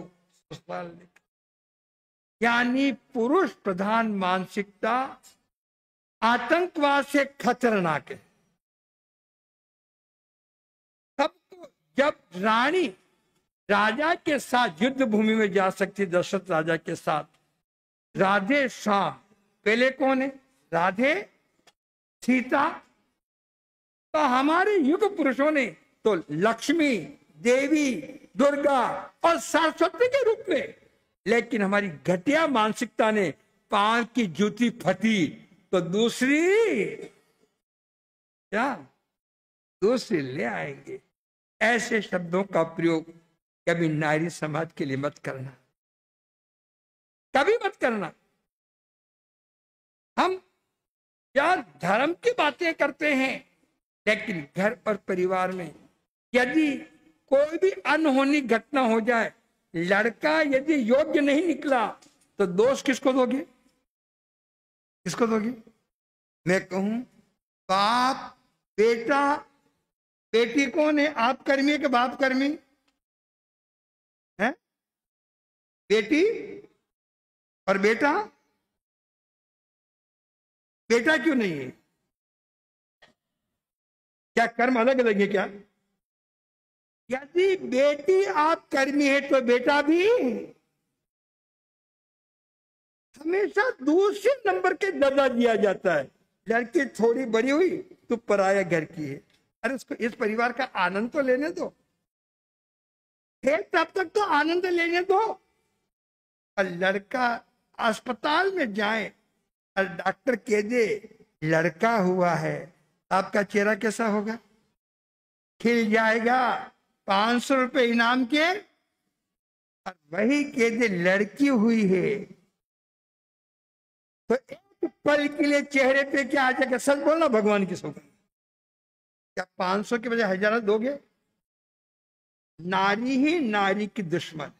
ससुराल ने। यानी पुरुष प्रधान मानसिकता आतंकवाद से खतरनाक है। सबको जब रानी राजा के साथ युद्ध भूमि में जा सकती, दशरथ राजा के साथ। राधे श्याम पहले कौन है? राधे सीता। तो हमारे युग पुरुषों ने तो लक्ष्मी, देवी, दुर्गा और सरस्वती के रूप में, लेकिन हमारी घटिया मानसिकता ने पांव की जूती फटी तो दूसरी क्या दूसरी ले आएंगे। ऐसे शब्दों का प्रयोग कभी नारी समाज के लिए मत करना, कभी मत करना। हम क्या धर्म की बातें करते हैं, लेकिन घर और परिवार में यदि कोई भी अनहोनी घटना हो जाए, लड़का यदि योग्य नहीं निकला तो दोष किसको दोगे? किसको दोगे? मैं कहूं बाप, बेटा, बेटी कौन है? आप कर्मी है कि बाप कर्मी है? बेटी और बेटा? बेटा क्यों नहीं है? क्या कर्म अलग अलग है क्या? यदि बेटी आप कर्मी है तो बेटा भी हमेशा दूसरे नंबर के दर्जा दिया जाता है। लड़की थोड़ी बड़ी हुई तो पराया घर की है। अरे उसको इस परिवार का आनंद तो लेने दो, तब तक तो आनंद लेने दो। और लड़का अस्पताल में जाए और डॉक्टर कह दे लड़का हुआ है, आपका चेहरा कैसा होगा? खिल जाएगा। 500 रुपए इनाम के, और वही कह दे लड़की हुई है तो एक पल के लिए चेहरे पे क्या आ जाएगा? सच बोलना भगवान की सौगंध। क्या 500 के बजाय 1000 दोगे? नारी ही नारी की दुश्मन,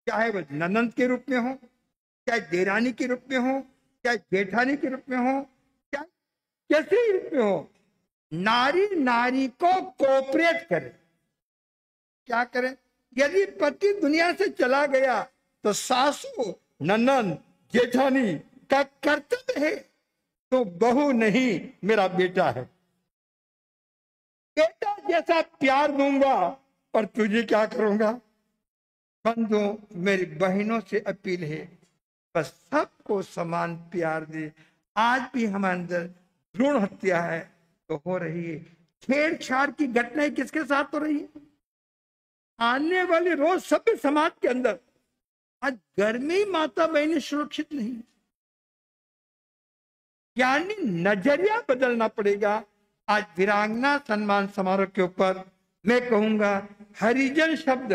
चाहे वह ननंद के रूप में हो, चाहे देरानी के रूप में हो, चाहे जेठानी के रूप में हो, चाहे कैसे रूप में हो, नारी नारी को कोऑपरेट करे। क्या करे? यदि पति दुनिया से चला गया तो सासू, ननंद, जेठानी का कर्तव्य है तो बहू नहीं मेरा बेटा है। बेटा जैसा प्यार दूंगा और तुझे क्या करूंगा? बंधुओं, मेरी बहनों से अपील है, बस सबको समान प्यार दे। आज भी हमारे अंदर भ्रूण हत्या है तो हो रही है, छेड़छाड़ की घटनाएं किसके साथ हो रही है? आने वाले रोज सभ्य समाज के अंदर। आज घर में ही माता बहनें सुरक्षित नहीं, यानी नजरिया बदलना पड़ेगा। आज वीरांगना सम्मान समारोह के ऊपर मैं कहूंगा हरिजन शब्द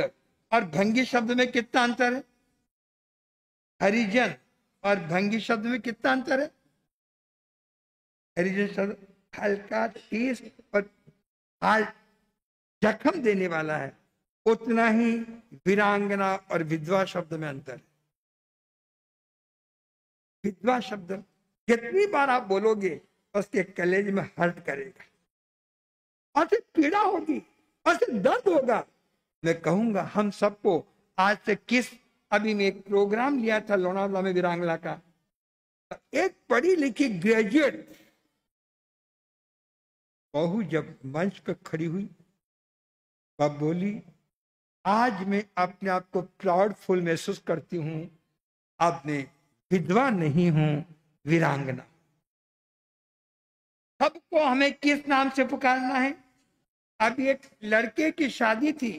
और भंगी शब्द में कितना अंतर है? हरिजन और भंगी शब्द में कितना अंतर है? हरिजन शब्द हल्का, तेज और हाल जख्म देने वाला है, उतना ही वीरांगना और विधवा शब्द में अंतर है। विधवा शब्द जितनी बार आप बोलोगे उसके कलेज में हर्ट करेगा, और फिर पीड़ा होगी और फिर दर्द होगा। मैं कहूंगा हम सबको आज से अभी मैं एक प्रोग्राम लिया था लोनावाला में वीरांगना का, एक पढ़ी लिखी ग्रेजुएट बहू जब मंच पर खड़ी हुई तब बोली, आज मैं अपने आप को प्राउडफुल महसूस करती हूं, अब मैं विधवा नहीं हूं, वीरांगना। सबको हमें किस नाम से पुकारना है? अभी एक लड़के की शादी थी,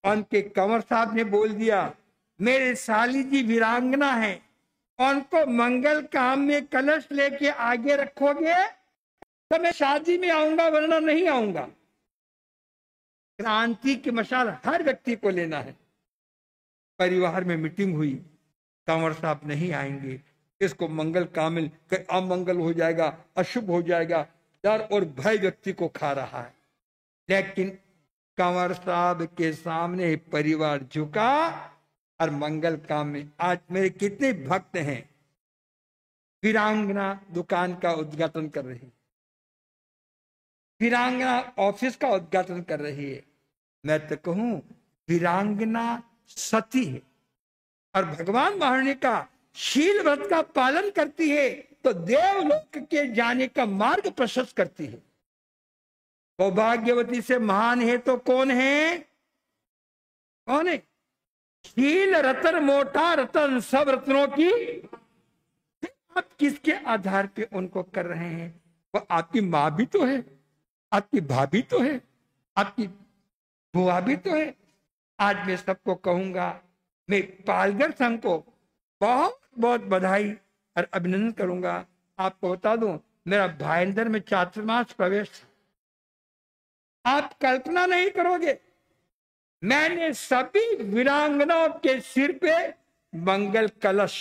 उनके कंवर साहब ने बोल दिया मेरे साली जी वीरांगना है, उनको मंगल काम में कलश लेके आगे रखोगे तो मैं शादी में आऊंगा, वरना नहीं आऊंगा। क्रांति की मशाल हर व्यक्ति को लेना है। परिवार में मीटिंग हुई, कंवर साहब नहीं आएंगे, इसको मंगल कामिल अमंगल हो जाएगा, अशुभ हो जाएगा, डर और भय व्यक्ति को खा रहा है। लेकिन कंवर साहब के सामने परिवार झुका और मंगल काम में। आज मेरे कितने भक्त हैं, वीरांगना दुकान का उद्घाटन कर रही है, वीरांगना ऑफिस का उद्घाटन कर रही है। मैं तो कहूं वीरांगना सती है और भगवान महारानी का शील व्रत का पालन करती है तो देवलोक के जाने का मार्ग प्रशस्त करती है। सौभाग्यवती से महान है तो कौन है? कौन है? शील रतन मोटा रतन सब रत्नों की। आप किसके आधार पे उनको कर रहे हैं? वो आपकी माँ भी तो है, आपकी भाभी तो है, आपकी बुआ भी तो है। आज मैं सबको कहूंगा, मैं पालघर संघ को बहुत बहुत बधाई और अभिनंदन करूंगा। आपको बता दूं, मेरा भाईंदर में चातुर्मास प्रवेश, आप कल्पना नहीं करोगे, मैंने सभी वीरांगनाओं के सिर पे मंगल कलश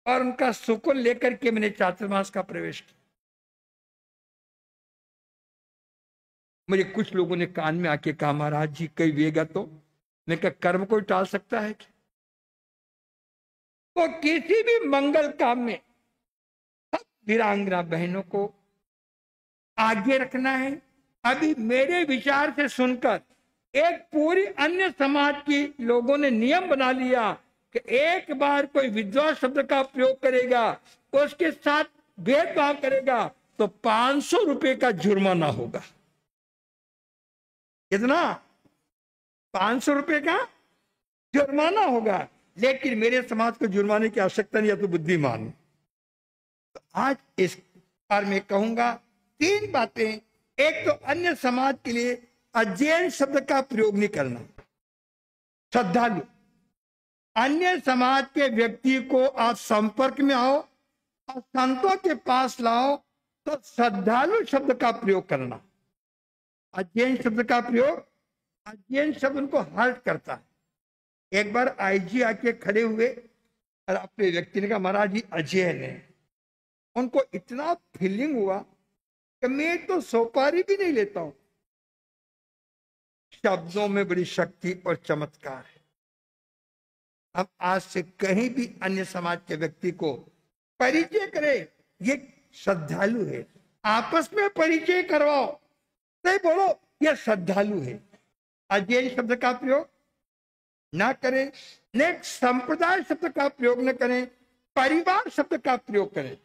और उनका सुकुल लेकर के मैंने चातुर्मास का प्रवेश किया। मुझे कुछ लोगों ने कान में आके कहा, महाराज जी कई वेगा तो। मैं क्या कर्म को टाल सकता है क्या? तो किसी भी मंगल काम में सब वीरांगना बहनों को आगे रखना है। अभी मेरे विचार से सुनकर एक पूरी अन्य समाज की लोगों ने नियम बना लिया कि एक बार कोई विधवा शब्द का प्रयोग करेगा, उसके साथ भेदभाव करेगा तो 500 रुपए का जुर्माना होगा। कितना? 500 रुपए का जुर्माना होगा। लेकिन मेरे समाज को जुर्माने की आवश्यकता नहीं है, तो बुद्धिमान। तो आज इस बार मैं कहूंगा 3 बातें। एक तो अन्य समाज के लिए अजैन शब्द का प्रयोग नहीं करना। श्रद्धालु, अन्य समाज के व्यक्ति को आप संपर्क में आओ और संतों के पास लाओ तो श्रद्धालु शब्द का प्रयोग करना। अजैन शब्द का प्रयोग, अजैन शब्द उनको हर्ट करता है। एक बार आईजी आके खड़े हुए और अपने व्यक्ति ने कहा, महाराज जी अजैन है। उनको इतना फीलिंग हुआ कि मैं तो सोपारी भी नहीं लेता हूं। शब्दों में बड़ी शक्ति और चमत्कार है। अब आज से कहीं भी अन्य समाज के व्यक्ति को परिचय करे, ये श्रद्धालु है। आपस में परिचय करवाओ, नहीं बोलो ये श्रद्धालु है। अजैन शब्द का प्रयोग ना करें। नेक्स्ट, संप्रदाय शब्द का प्रयोग न करें, परिवार शब्द का प्रयोग करें।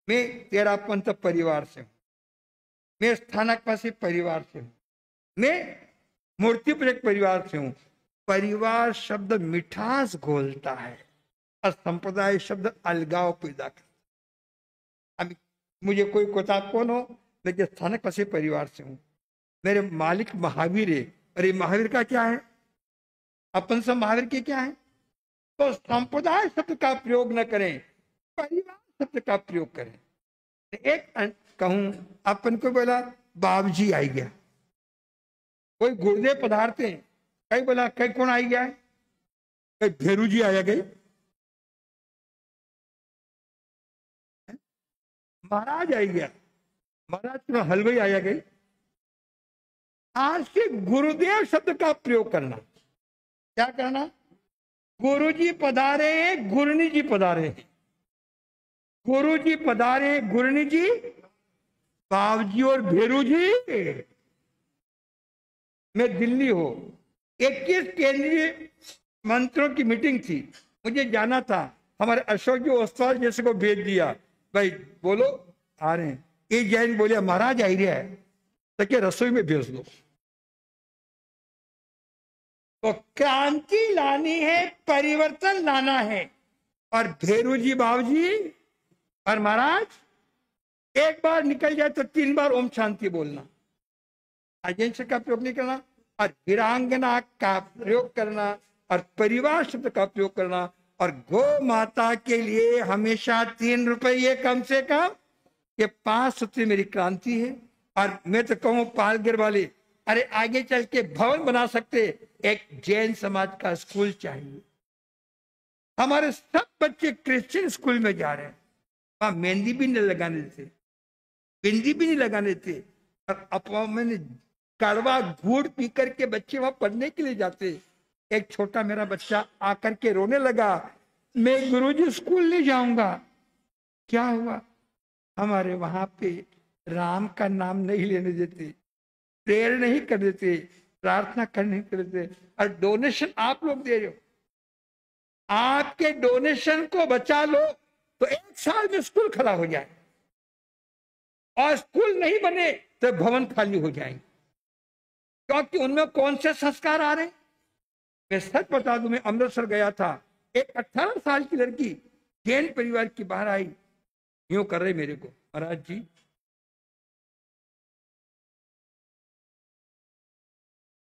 मैं तेरापंथ परिवार से हूं, मैं स्थानकवासी परिवार से हूं, मैं मूर्तिपूजक परिवार से हूं। परिवार शब्द मिठास घोलता है और संप्रदाय शब्द अलगाव पैदा करता है। अब मुझे कोई कोताब कौन हो, मैं स्थानकवासी परिवार से हूं, मेरे मालिक महावीर है। अरे महावीर का क्या है? अपन सब महावीर के क्या है? तो संप्रदाय शब्द का प्रयोग न करें, परिवार शब्द का प्रयोग करें। एक कहूं, अपन को बोला बाबूजी आई गया, कोई गुरुदेव पधारते हैं, कई बोला कई कौन आई गया है, कई भेरू जी आया गई, महाराज आई गया, महाराज तो हलवाई आया गई। आज से गुरुदेव शब्द का प्रयोग करना। क्या करना? गुरु जी पधारे हैं, गुरनी जी पधारे हैं। गुरु जी पधारे, गुरनी जी, बाबूजी और भेरू जी। मैं दिल्ली हो, 21 केंद्रीय मंत्रियों की मीटिंग थी, मुझे जाना था। हमारे अशोक जी ओस्तवाल जैसे को भेज दिया, भाई बोलो आ रहे हैं। एक जैन बोलिया महाराज आई रहा है, तो क्या रसोई में भेज दो। तो क्रांति लानी है, परिवर्तन लाना है। और भेरू जी, बाबूजी और महाराज एक बार निकल जाए तो 3 बार ओम शांति बोलना। अजैन शब्द का प्रयोग नहीं करना और वीरांगना का प्रयोग करना और परिवार शब्द का प्रयोग करना। और गौ माता के लिए हमेशा 3 रुपये कम से कम, ये 5 सूत्री मेरी क्रांति है। और मैं तो कहूँ पालघर वाले, अरे आगे चल के भवन बना सकते, एक जैन समाज का स्कूल चाहिए। हमारे सब बच्चे क्रिश्चियन स्कूल में जा रहे हैं, वहां मेहंदी भी नहीं लगाने देते, बिंदी भी नहीं लगाने देते। और अफवाह में कड़वा गुड़ पी करके बच्चे वहां पढ़ने के लिए जाते। एक छोटा मेरा बच्चा आकर के रोने लगा, मैं गुरुजी स्कूल नहीं जाऊंगा। क्या हुआ? हमारे वहां पे राम का नाम नहीं लेने देते, प्रेयर नहीं कर देते, प्रार्थना करने कर देते। और डोनेशन आप लोग दे रहे हो, आपके डोनेशन को बचा लो तो 1 साल में स्कूल खड़ा हो जाए। और स्कूल नहीं बने तो भवन खाली हो जाएंगे, क्योंकि उनमें कौन से संस्कार आ रहे हैं। मैं सच बता दूं, मैं अमृतसर गया था, एक 18 साल की लड़की जैन परिवार की बाहर आई, यूं कर रही मेरे को, महाराज जी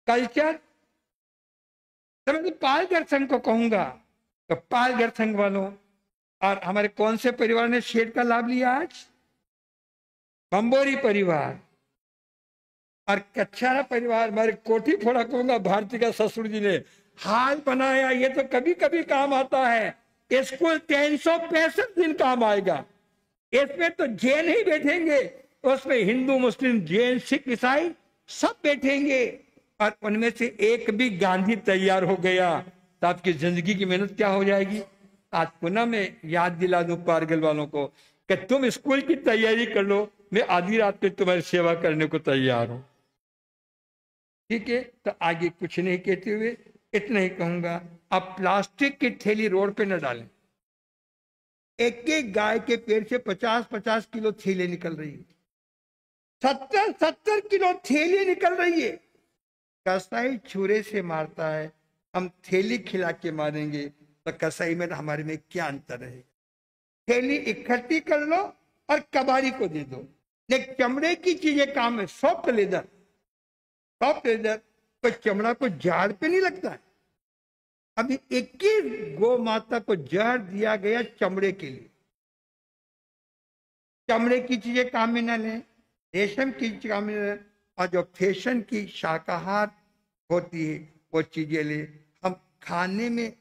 कल्चर। तो मैं पालगढ़ संघ को कहूंगा, तो पालगढ़ संघ वालों और हमारे कौन से परिवार ने शेड का लाभ लिया आज? बंबोरी परिवार और कच्छारा परिवार, हमारे कोठी फोड़ा कहूंगा भारती का ससुर जी ने हाल बनाया। ये तो कभी कभी काम आता है, स्कूल 365 दिन काम आएगा। इसमें तो जैन ही बैठेंगे, उसमें हिंदू मुस्लिम जैन सिख ईसाई सब बैठेंगे, और उनमें से एक भी गांधी तैयार हो गया तो आपकी जिंदगी की मेहनत क्या हो जाएगी। आज पुनः मैं याद दिला दूं पारगल वालों को कि तुम स्कूल की तैयारी कर लो, मैं आधी रात में तुम्हारी सेवा करने को तैयार हूं। ठीक है, तो आगे कुछ नहीं कहते हुए इतना ही कहूंगा, अब प्लास्टिक की थैली रोड पे न डालें। एक एक गाय के पेट से 50-50 किलो थैली निकल रही है, 70-70 किलो थैली निकल रही है। कसाई छुरे से मारता है, हम थैली खिला के मारेंगे तो कसाई में हमारे में क्या अंतर है। थैली इकट्ठी कर लो और कबाड़ी को दे दो। एक चमड़े की चीजें काम है, सॉफ्ट लेदर कोई चमड़ा को झाड़ पे नहीं लगता है। अभी 21 गौ माता को जहर दिया गया चमड़े के लिए। चमड़े की चीजें काम में न लें, रेशम की काम में लें, और जो फैशन की शाकाहार होती है वो चीजें ले। हम खाने में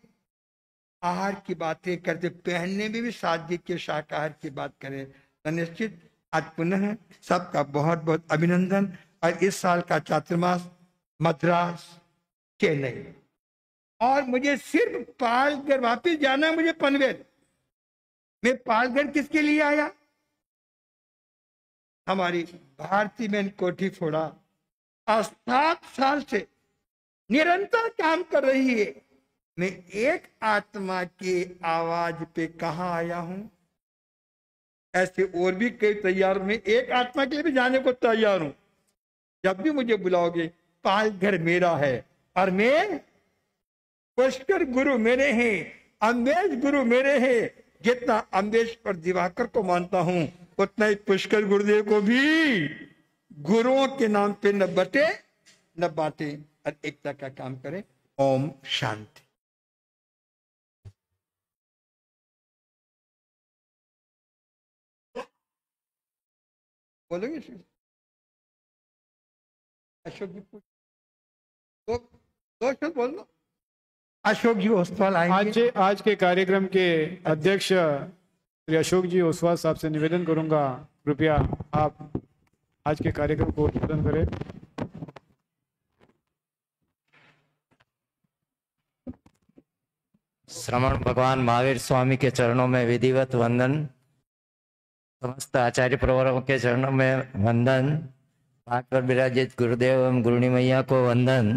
आहार की बातें करते, पहनने में भी सादगी के शाकाहार की बात करें तो निश्चित आज पुनः सबका बहुत बहुत अभिनंदन। और इस साल का चातुर्मास मद्रास चेन्नई, और मुझे सिर्फ पालगढ़ वापिस जाना है, मुझे पनवेल। मैं पालगढ़ किसके लिए आया? हमारी भारती बहन कोठी फोड़ा 7 साल से निरंतर काम कर रही है। मैं एक आत्मा के आवाज पे कहाँ आया हूं? ऐसे और भी कई तैयार, मैं एक आत्मा के लिए भी जाने को तैयार हूं। जब भी मुझे बुलाओगे, पालघर मेरा है, और मैं पुष्कर गुरु मेरे हैं, अम्बेश गुरु मेरे हैं। जितना अम्बेश और दिवाकर को मानता हूं, उतना ही पुष्कर गुरुदेव को भी गुरुओं के नाम पे न बटे न बांटे, और एकता का काम करें। ओम शांति। बोलोगे अशोक जी? दो शब्द बोल लो। अशोक जी ओसवाल आएंगे। आज के कार्यक्रम के अध्यक्ष श्री अशोक जी ओसवाल साहब से निवेदन करूंगा, कृपया आप आज के कार्यक्रम को उद्घाटन करें। श्रमण भगवान महावीर स्वामी के चरणों में विधिवत वंदन, समस्त आचार्य प्रवरों के चरणों में वंदन, पाठ पर विराजित गुरुदेव एवं गुरुणी मैया को वंदन।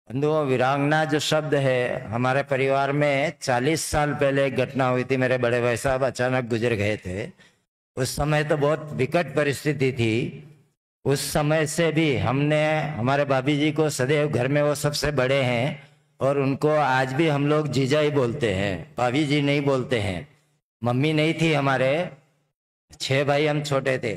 बंधुओं, वीरांगना जो शब्द है, हमारे परिवार में 40 साल पहले एक घटना हुई थी। मेरे बड़े भाई साहब अचानक गुजर गए थे। उस समय तो बहुत विकट परिस्थिति थी। उस समय से भी हमने हमारे भाभी जी को सदैव, घर में वो सबसे बड़े हैं और उनको आज भी हम लोग जीजा ही बोलते हैं, भाभी जी नहीं बोलते हैं। मम्मी नहीं थी, हमारे 6 भाई हम छोटे थे,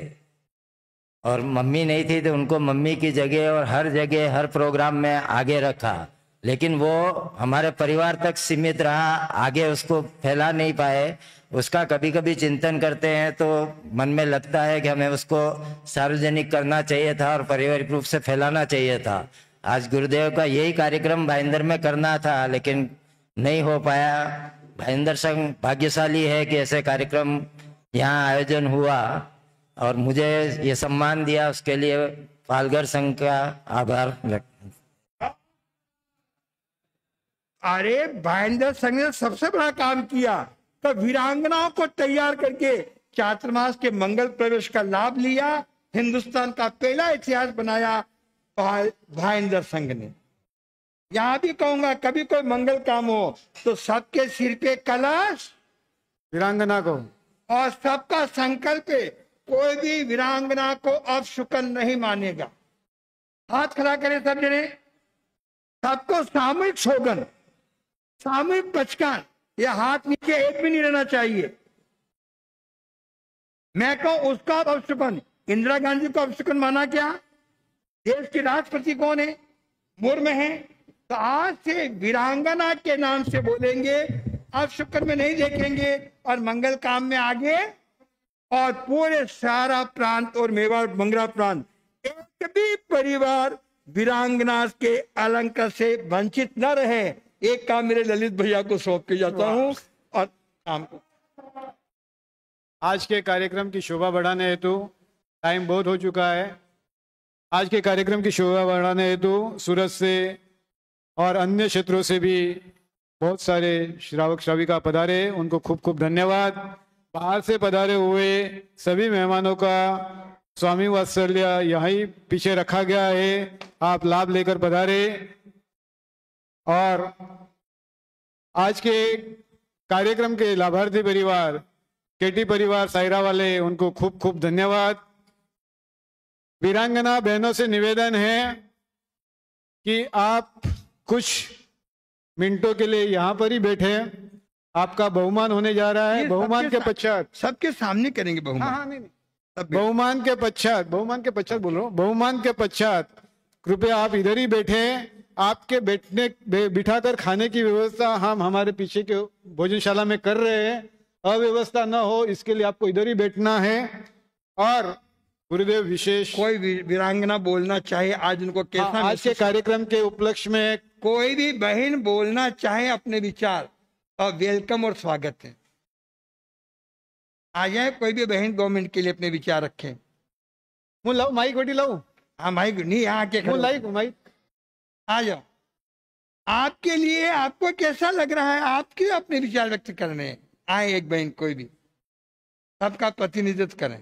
और मम्मी नहीं थी तो उनको मम्मी की जगह और हर जगह हर प्रोग्राम में आगे रखा। लेकिन वो हमारे परिवार तक सीमित रहा, आगे उसको फैला नहीं पाए। उसका कभी कभी चिंतन करते हैं तो मन में लगता है कि हमें उसको सार्वजनिक करना चाहिए था और पारिवारिक रूप से फैलाना चाहिए था। आज गुरुदेव का यही कार्यक्रम भाईंदर में करना था, लेकिन नहीं हो पाया। भाईंदर संघ भाग्यशाली है कि ऐसे कार्यक्रम यहाँ आयोजन हुआ और मुझे ये सम्मान दिया, उसके लिए पालगढ़ संघ का आभार व्यक्त। अरे भाईंदर संघ ने सबसे बड़ा काम किया, तो वीरांगनाओं को तैयार करके चातुर्मास के मंगल प्रवेश का लाभ लिया। हिंदुस्तान का पहला इतिहास बनाया भाईंदर संघ ने। यहां भी कहूंगा, कभी कोई मंगल काम हो तो सबके सिर पे कलश, वीरांगना को, और सबका संकल्प है कोई भी वीरांगना को अपशुकन नहीं मानेगा। हाथ खड़ा करें सब जने, सबको सामूहिक शोगन, सामूहिक पचकान, या हाथ नीचे एक भी नहीं रहना चाहिए। मैं कहूं उसका अपशुकन, इंदिरा गांधी को अपशुकन माना क्या? देश के राष्ट्रपति कौन है? मुर्मू है। तो आज से वीरांगना के नाम से बोलेंगे, अपशुकन में नहीं देखेंगे, और मंगल काम में आगे। और पूरे सारा प्रांत और मेवाड़ मंगरा प्रांत, एक भी परिवार वीरांगना के अलंकार से वंचित न रहे। एक काम मेरे ललित भैया को सौंप के जाता हूँ। और काम को आज के कार्यक्रम की शोभा बढ़ाने हेतु, टाइम बहुत हो चुका है, आज के कार्यक्रम की शोभा बढ़ाने हेतु सूरत से और अन्य क्षेत्रों से भी बहुत सारे श्रावक श्राविका पधारे, उनको खूब खूब धन्यवाद। बाहर से पधारे हुए सभी मेहमानों का स्वामी वात्सल्य यहीं पीछे रखा गया है, आप लाभ लेकर पधारे। और आज के कार्यक्रम के लाभार्थी परिवार, केटी परिवार सायरा वाले, उनको खूब खूब धन्यवाद। वीरांगना बहनों से निवेदन है कि आप कुछ मिनटों के लिए यहाँ पर ही बैठे, आपका बहुमान होने जा रहा है। बहुमान के पश्चात सबके सामने करेंगे बहुमान। हाँ, नहीं, बहुमान के पश्चात बोल रहा हूँ, बहुमान के पश्चात कृपया आप इधर ही बैठे। आपके बैठने बिठाकर खाने की व्यवस्था हम हमारे पीछे के भोजनशाला में कर रहे हैं। अव्यवस्था न हो इसके लिए आपको इधर ही बैठना है। और गुरुदेव विशेष कोई वीरांगना बोलना चाहे, आज उनको कैसा आज के कार्यक्रम के उपलक्ष्य में कोई भी बहन बोलना चाहे अपने विचार, और वेलकम और स्वागत है। आ जाए कोई भी बहन 2 मिनट के लिए अपने विचार रखें। मैं लाऊं माइक, बेटी लाऊं? हाँ माइक नहीं, यहाँ के माइक आ जाओ। आपके लिए आपको कैसा लग रहा है, आप क्यों अपने विचार व्यक्त करने हैं? आए एक बहन, कोई भी, सबका प्रतिनिधित्व करें।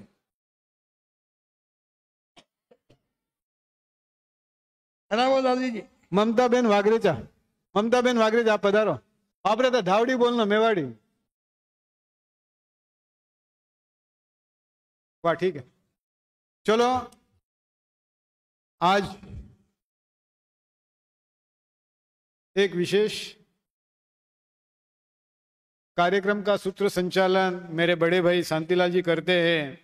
वो दादी जी, ममता बेन वागरेचा, ममता बेन वागरेचा, आप पधारो। आप रहता धावड़ी बोलना, मेवाड़ी। वाह, ठीक है। चलो, आज एक विशेष कार्यक्रम का सूत्र संचालन मेरे बड़े भाई शांतिलाल जी करते हैं।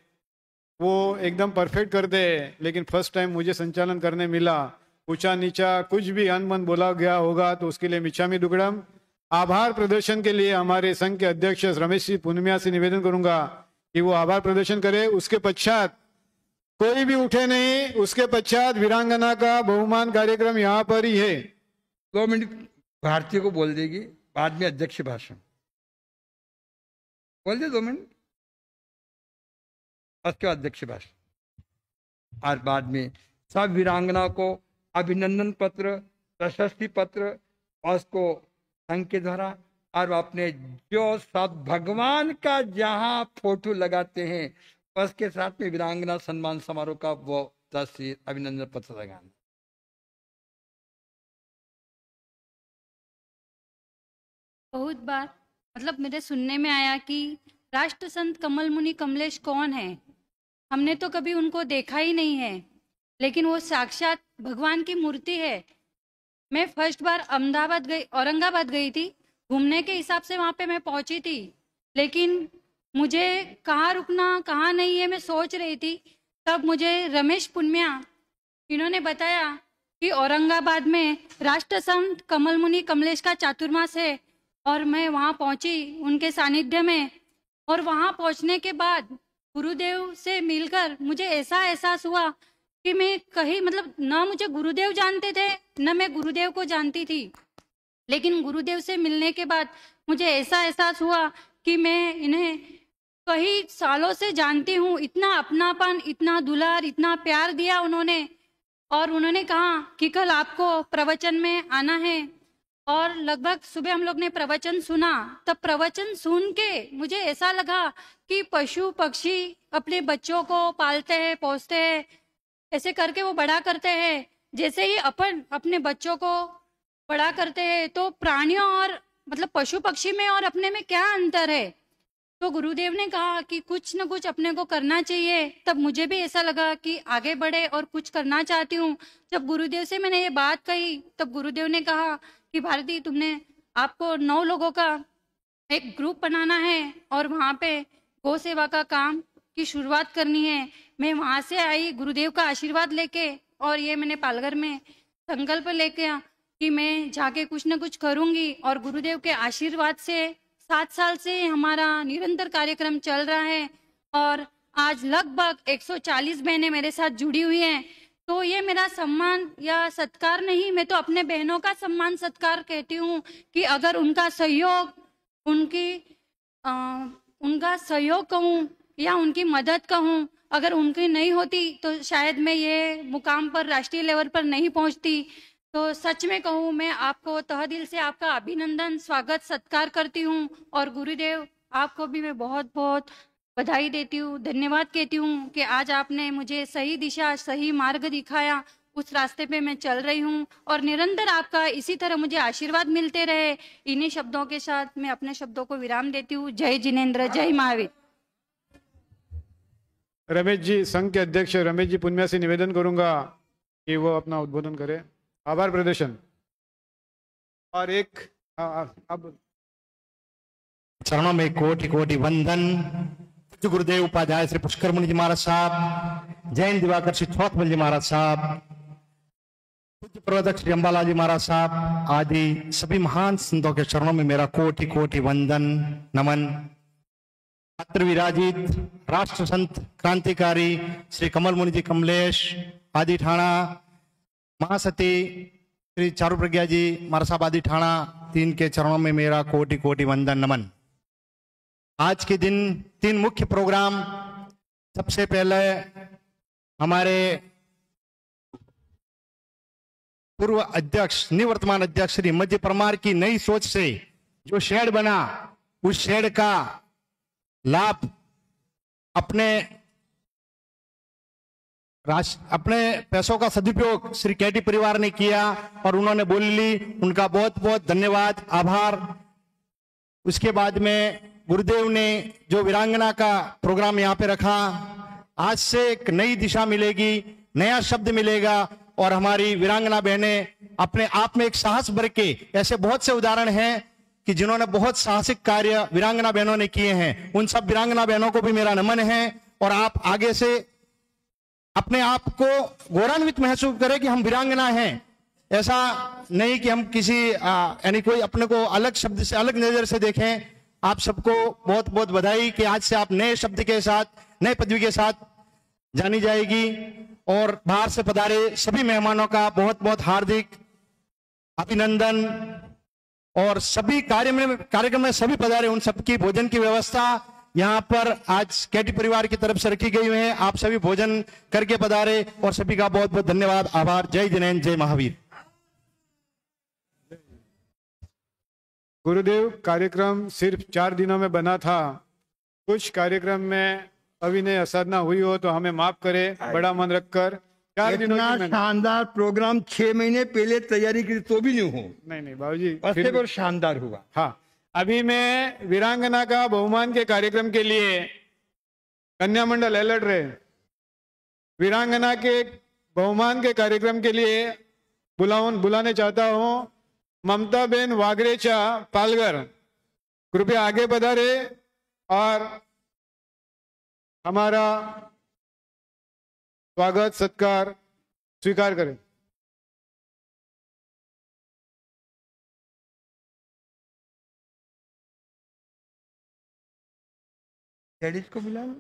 वो एकदम परफेक्ट करते हैं, लेकिन फर्स्ट टाइम मुझे संचालन करने मिला। ऊंचा नीचा कुछ भी अनमन बोला गया होगा तो उसके लिए मिच्छामी दुक्कडम। आभार प्रदर्शन के लिए हमारे संघ के अध्यक्ष रमेश जी पुनमिया से निवेदन करूंगा कि वो आभार प्रदर्शन करे। उसके पश्चात कोई भी उठे नहीं, उसके पश्चात वीरांगना का बहुमान कार्यक्रम यहाँ पर ही है। 2 मिनट भारतीय को बोल देगी, बाद में अध्यक्ष भाषण बोल दे 2 मिनट, उसके बाद अध्यक्ष भाषण। और बाद में सब वीरांगना को अभिनंदन पत्र, प्रशस्ति पत्र और उसको संघ के द्वारा, और अपने जो सब भगवान का जहां फोटो लगाते हैं उसके साथ में वीरांगना सम्मान समारोह का वो तस्वीर, अभिनंदन पत्र लगाना। बहुत बार मतलब मेरे सुनने में आया कि राष्ट्र संत कमल मुनि कमलेश कौन है। हमने तो कभी उनको देखा ही नहीं है, लेकिन वो साक्षात भगवान की मूर्ति है। मैं फर्स्ट बार औरंगाबाद गई थी घूमने के हिसाब से, वहां पे मैं पहुंची थी, लेकिन मुझे कहाँ रुकना कहाँ नहीं है मैं सोच रही थी। तब मुझे रमेश पुनमिया इन्होंने बताया कि औरंगाबाद में राष्ट्र संत कमल मुनि कमलेश का चातुर्मास है, और मैं वहाँ पहुंची उनके सानिध्य में। और वहाँ पहुंचने के बाद गुरुदेव से मिलकर मुझे ऐसा एहसास हुआ कि मैं कहीं मतलब ना मुझे गुरुदेव जानते थे न मैं गुरुदेव को जानती थी, लेकिन गुरुदेव से मिलने के बाद मुझे ऐसा एहसास हुआ कि मैं इन्हें कई सालों से जानती हूँ। इतना अपनापन, इतना दुलार, इतना प्यार दिया उन्होंने। और उन्होंने कहा कि कल आपको प्रवचन में आना है, और लगभग सुबह हम लोग ने प्रवचन सुना। तब प्रवचन सुन के मुझे ऐसा लगा कि पशु पक्षी अपने बच्चों को पालते हैं, पोसते हैं, ऐसे करके वो बड़ा करते हैं। जैसे ही अपन अपने बच्चों को बड़ा करते हैं, तो प्राणियों और मतलब पशु पक्षी में और अपने में क्या अंतर है। तो गुरुदेव ने कहा कि कुछ न कुछ अपने को करना चाहिए। तब मुझे भी ऐसा लगा कि आगे बढ़े और कुछ करना चाहती हूँ। जब गुरुदेव से मैंने ये बात कही तब गुरुदेव ने कहा कि भारती, तुमने आपको 9 लोगों का एक ग्रुप बनाना है और वहाँ पे गौ सेवा का काम की शुरुआत करनी है। मैं वहाँ से आई गुरुदेव का आशीर्वाद लेके, और ये मैंने पालघर में संकल्प लेके कि मैं जाके कुछ न कुछ करूँगी। और गुरुदेव के आशीर्वाद से 7 साल से हमारा निरंतर कार्यक्रम चल रहा है और आज लगभग 140 बहनें मेरे साथ जुड़ी हुई हैं। तो ये मेरा सम्मान या सत्कार नहीं, मैं तो अपने बहनों का सम्मान सत्कार कहती हूँ कि अगर उनका सहयोग, उनका सहयोग कहूँ या उनकी मदद कहूँ, अगर उनकी नहीं होती तो शायद मैं ये मुकाम पर, राष्ट्रीय लेवल पर नहीं पहुँचती। तो सच में कहूँ, मैं आपको तहे दिल से आपका अभिनंदन, स्वागत, सत्कार करती हूँ। और गुरुदेव, आपको भी मैं बहुत बहुत बधाई देती हूँ, धन्यवाद कहती हूँ कि आज आपने मुझे सही दिशा, सही मार्ग दिखाया। उस रास्ते पे मैं चल रही हूँ और निरंतर आपका इसी तरह मुझे आशीर्वाद मिलते रहे। इन्हीं शब्दों के साथ मैं अपने शब्दों को विराम देती हूँ। जय जिनेंद्र, जय महावीर। रमेश जी, संघ के अध्यक्ष रमेश जी पुनिया से निवेदन करूंगा कि वो अपना उद्बोधन करें। आभार प्रदर्शन। और एक अब चरणों में कोटि कोटि वंदन। पूज्य गुरुदेव उपाध्याय श्री पुष्कर मुनि जी महाराज साहब, जैन दिवाकर श्री चौथमल जी महाराज साहब, पूज्य प्रवर्तक श्री अंबाला जी महाराज साहब आदि सभी महान संतों के चरणों में मेरा कोटि कोटि वंदन, नमन। अत्र विराजित राष्ट्र संत क्रांतिकारी श्री कमल मुनि जी कमलेश आदि ठाणा, महासती श्री चारु प्रज्ञा जी महाराज साहब आदि ठाणा, तीन के चरणों में मेरा कोटि कोटि वंदन, नमन। आज के दिन 3 मुख्य प्रोग्राम। सबसे पहले हमारे पूर्व अध्यक्ष, निवर्तमान अध्यक्ष श्री मध्य परमार की नई सोच से जो शेड बना, उस शेड का लाभ अपने पैसों का सदुपयोग श्री केटी परिवार ने किया और उन्होंने बोली ली। उनका बहुत बहुत धन्यवाद, आभार। उसके बाद में गुरुदेव ने जो वीरांगना का प्रोग्राम यहाँ पे रखा, आज से एक नई दिशा मिलेगी, नया शब्द मिलेगा और हमारी वीरांगना बहनें अपने आप में एक साहस भर के, ऐसे बहुत से उदाहरण हैं कि जिन्होंने बहुत साहसिक कार्य वीरांगना बहनों ने किए हैं। उन सब वीरांगना बहनों को भी मेरा नमन है और आप आगे से अपने आप को गौरवान्वित महसूस करें कि हम वीरांगना हैं। ऐसा नहीं कि हम किसी यानी कोई अपने को अलग शब्द से, अलग नजर से देखें। आप सबको बहुत बहुत बधाई कि आज से आप नए शब्द के साथ, नए पदवी के साथ जानी जाएगी। और बाहर से पधारे सभी मेहमानों का बहुत बहुत हार्दिक अभिनंदन। और सभी कार्यक्रम में सभी पधारे उन सबकी भोजन की व्यवस्था यहाँ पर आज केटी परिवार की तरफ से रखी गई है। आप सभी भोजन करके पधारे और सभी का बहुत बहुत धन्यवाद, आभार। जय जिनेंद्र, जय महावीर। गुरुदेव, कार्यक्रम सिर्फ 4 दिनों में बना था। कुछ कार्यक्रम में अभिनय असाधना हुई हो तो हमें माफ करें, बड़ा मन रखकर। 4 दिनों इतना शानदार प्रोग्राम 6 महीने पहले तैयारी की तो भी नहीं हो। नहीं बाबूजी, फिर और शानदार हुआ। हाँ, अभी मैं वीरांगना का बहुमान के कार्यक्रम के लिए कन्या मंडल अलर्ट रहे। वीरांगना के बहुमान के कार्यक्रम के लिए बुलाने चाहता हूं ममता बेन वागरेचा, पालघर। कृपया आगे पधारे और हमारा स्वागत सत्कार स्वीकार करें। लेडीज को बुला लो,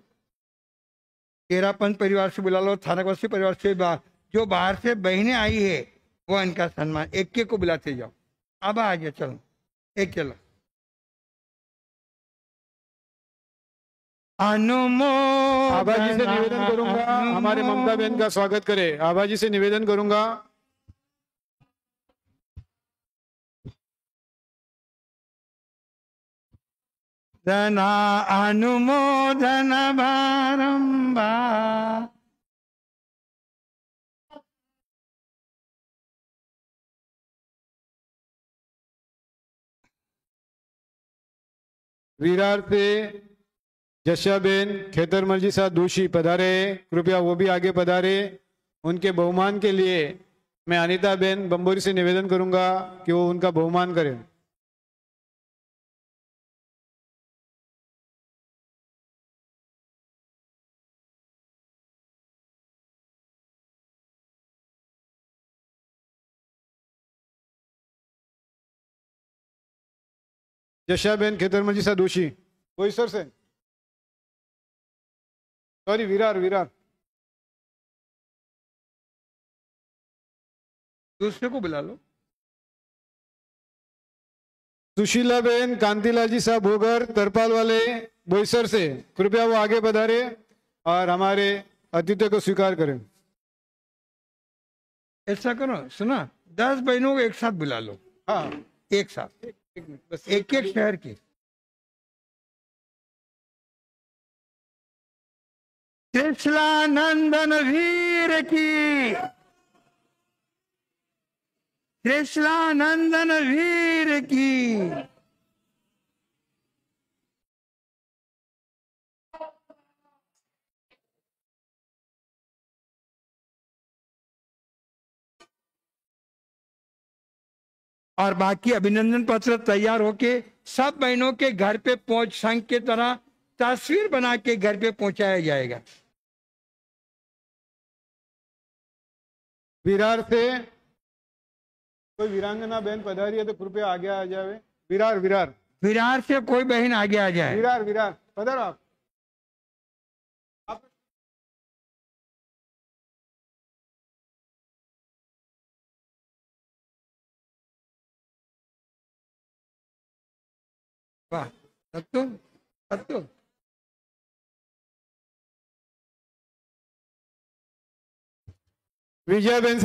केरापंथ परिवार से बुला लो, थानाकवासी परिवार से, जो बाहर से बहनें आई है वो इनका सम्मान, एक को बुलाते जाओ। अब आ जाए, चलो एक चलो। आभा जी से निवेदन करूंगा हमारे ममता बहन का स्वागत करें। आभा जी से निवेदन करूंगा। धना अनुमोदन बारंबार। वीरार्थे जशाबेन खेतरमल जी साहब दोषी पधारे, कृपया वो भी आगे पधारे। उनके बहुमान के लिए मैं अनीता बेन बम्बोरी से निवेदन करूंगा कि वो उनका बहुमान करें। जशाबेन खेतरमल जी साहब दोषी बोईसर से, सॉरी विरार विरार। दूसरे को बुला लो। सुशीला बेन कांतिलाल जी साहब भोगर तरपाल वाले बोईसर से, कृपया वो आगे पधारे और हमारे अतिथि को स्वीकार करें। ऐसा करो, सुना, 10 बहनों को एक साथ बुला लो। हाँ, एक साथ, एक मिनट बस, एक एक शहर की। कृष्णानंदन वीर की, कृष्णानंदन वीर की। और बाकी अभिनंदन पत्र तैयार होके सब बहनों के घर पे पहुंच संघ के तरह तस्वीर बना के घर पे पहुंचाया जाएगा। विरार से कोई वीरांगना बहन पधारी है तो कृपया आगे आ जावे। विरार विरार विरार से कोई बहन आगे आ जाए। विरार विरार पधारो आप। वाह, सत्तू सत्तू। विजया बेन